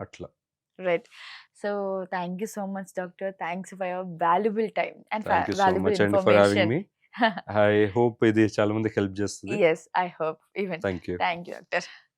Atla. Right. So thank you so much, doctor. Thanks for your valuable time and thank you so valuable much and for having me. I hope idi chaala mandiki help chestadi. Yes, I hope even. Thank you, doctor.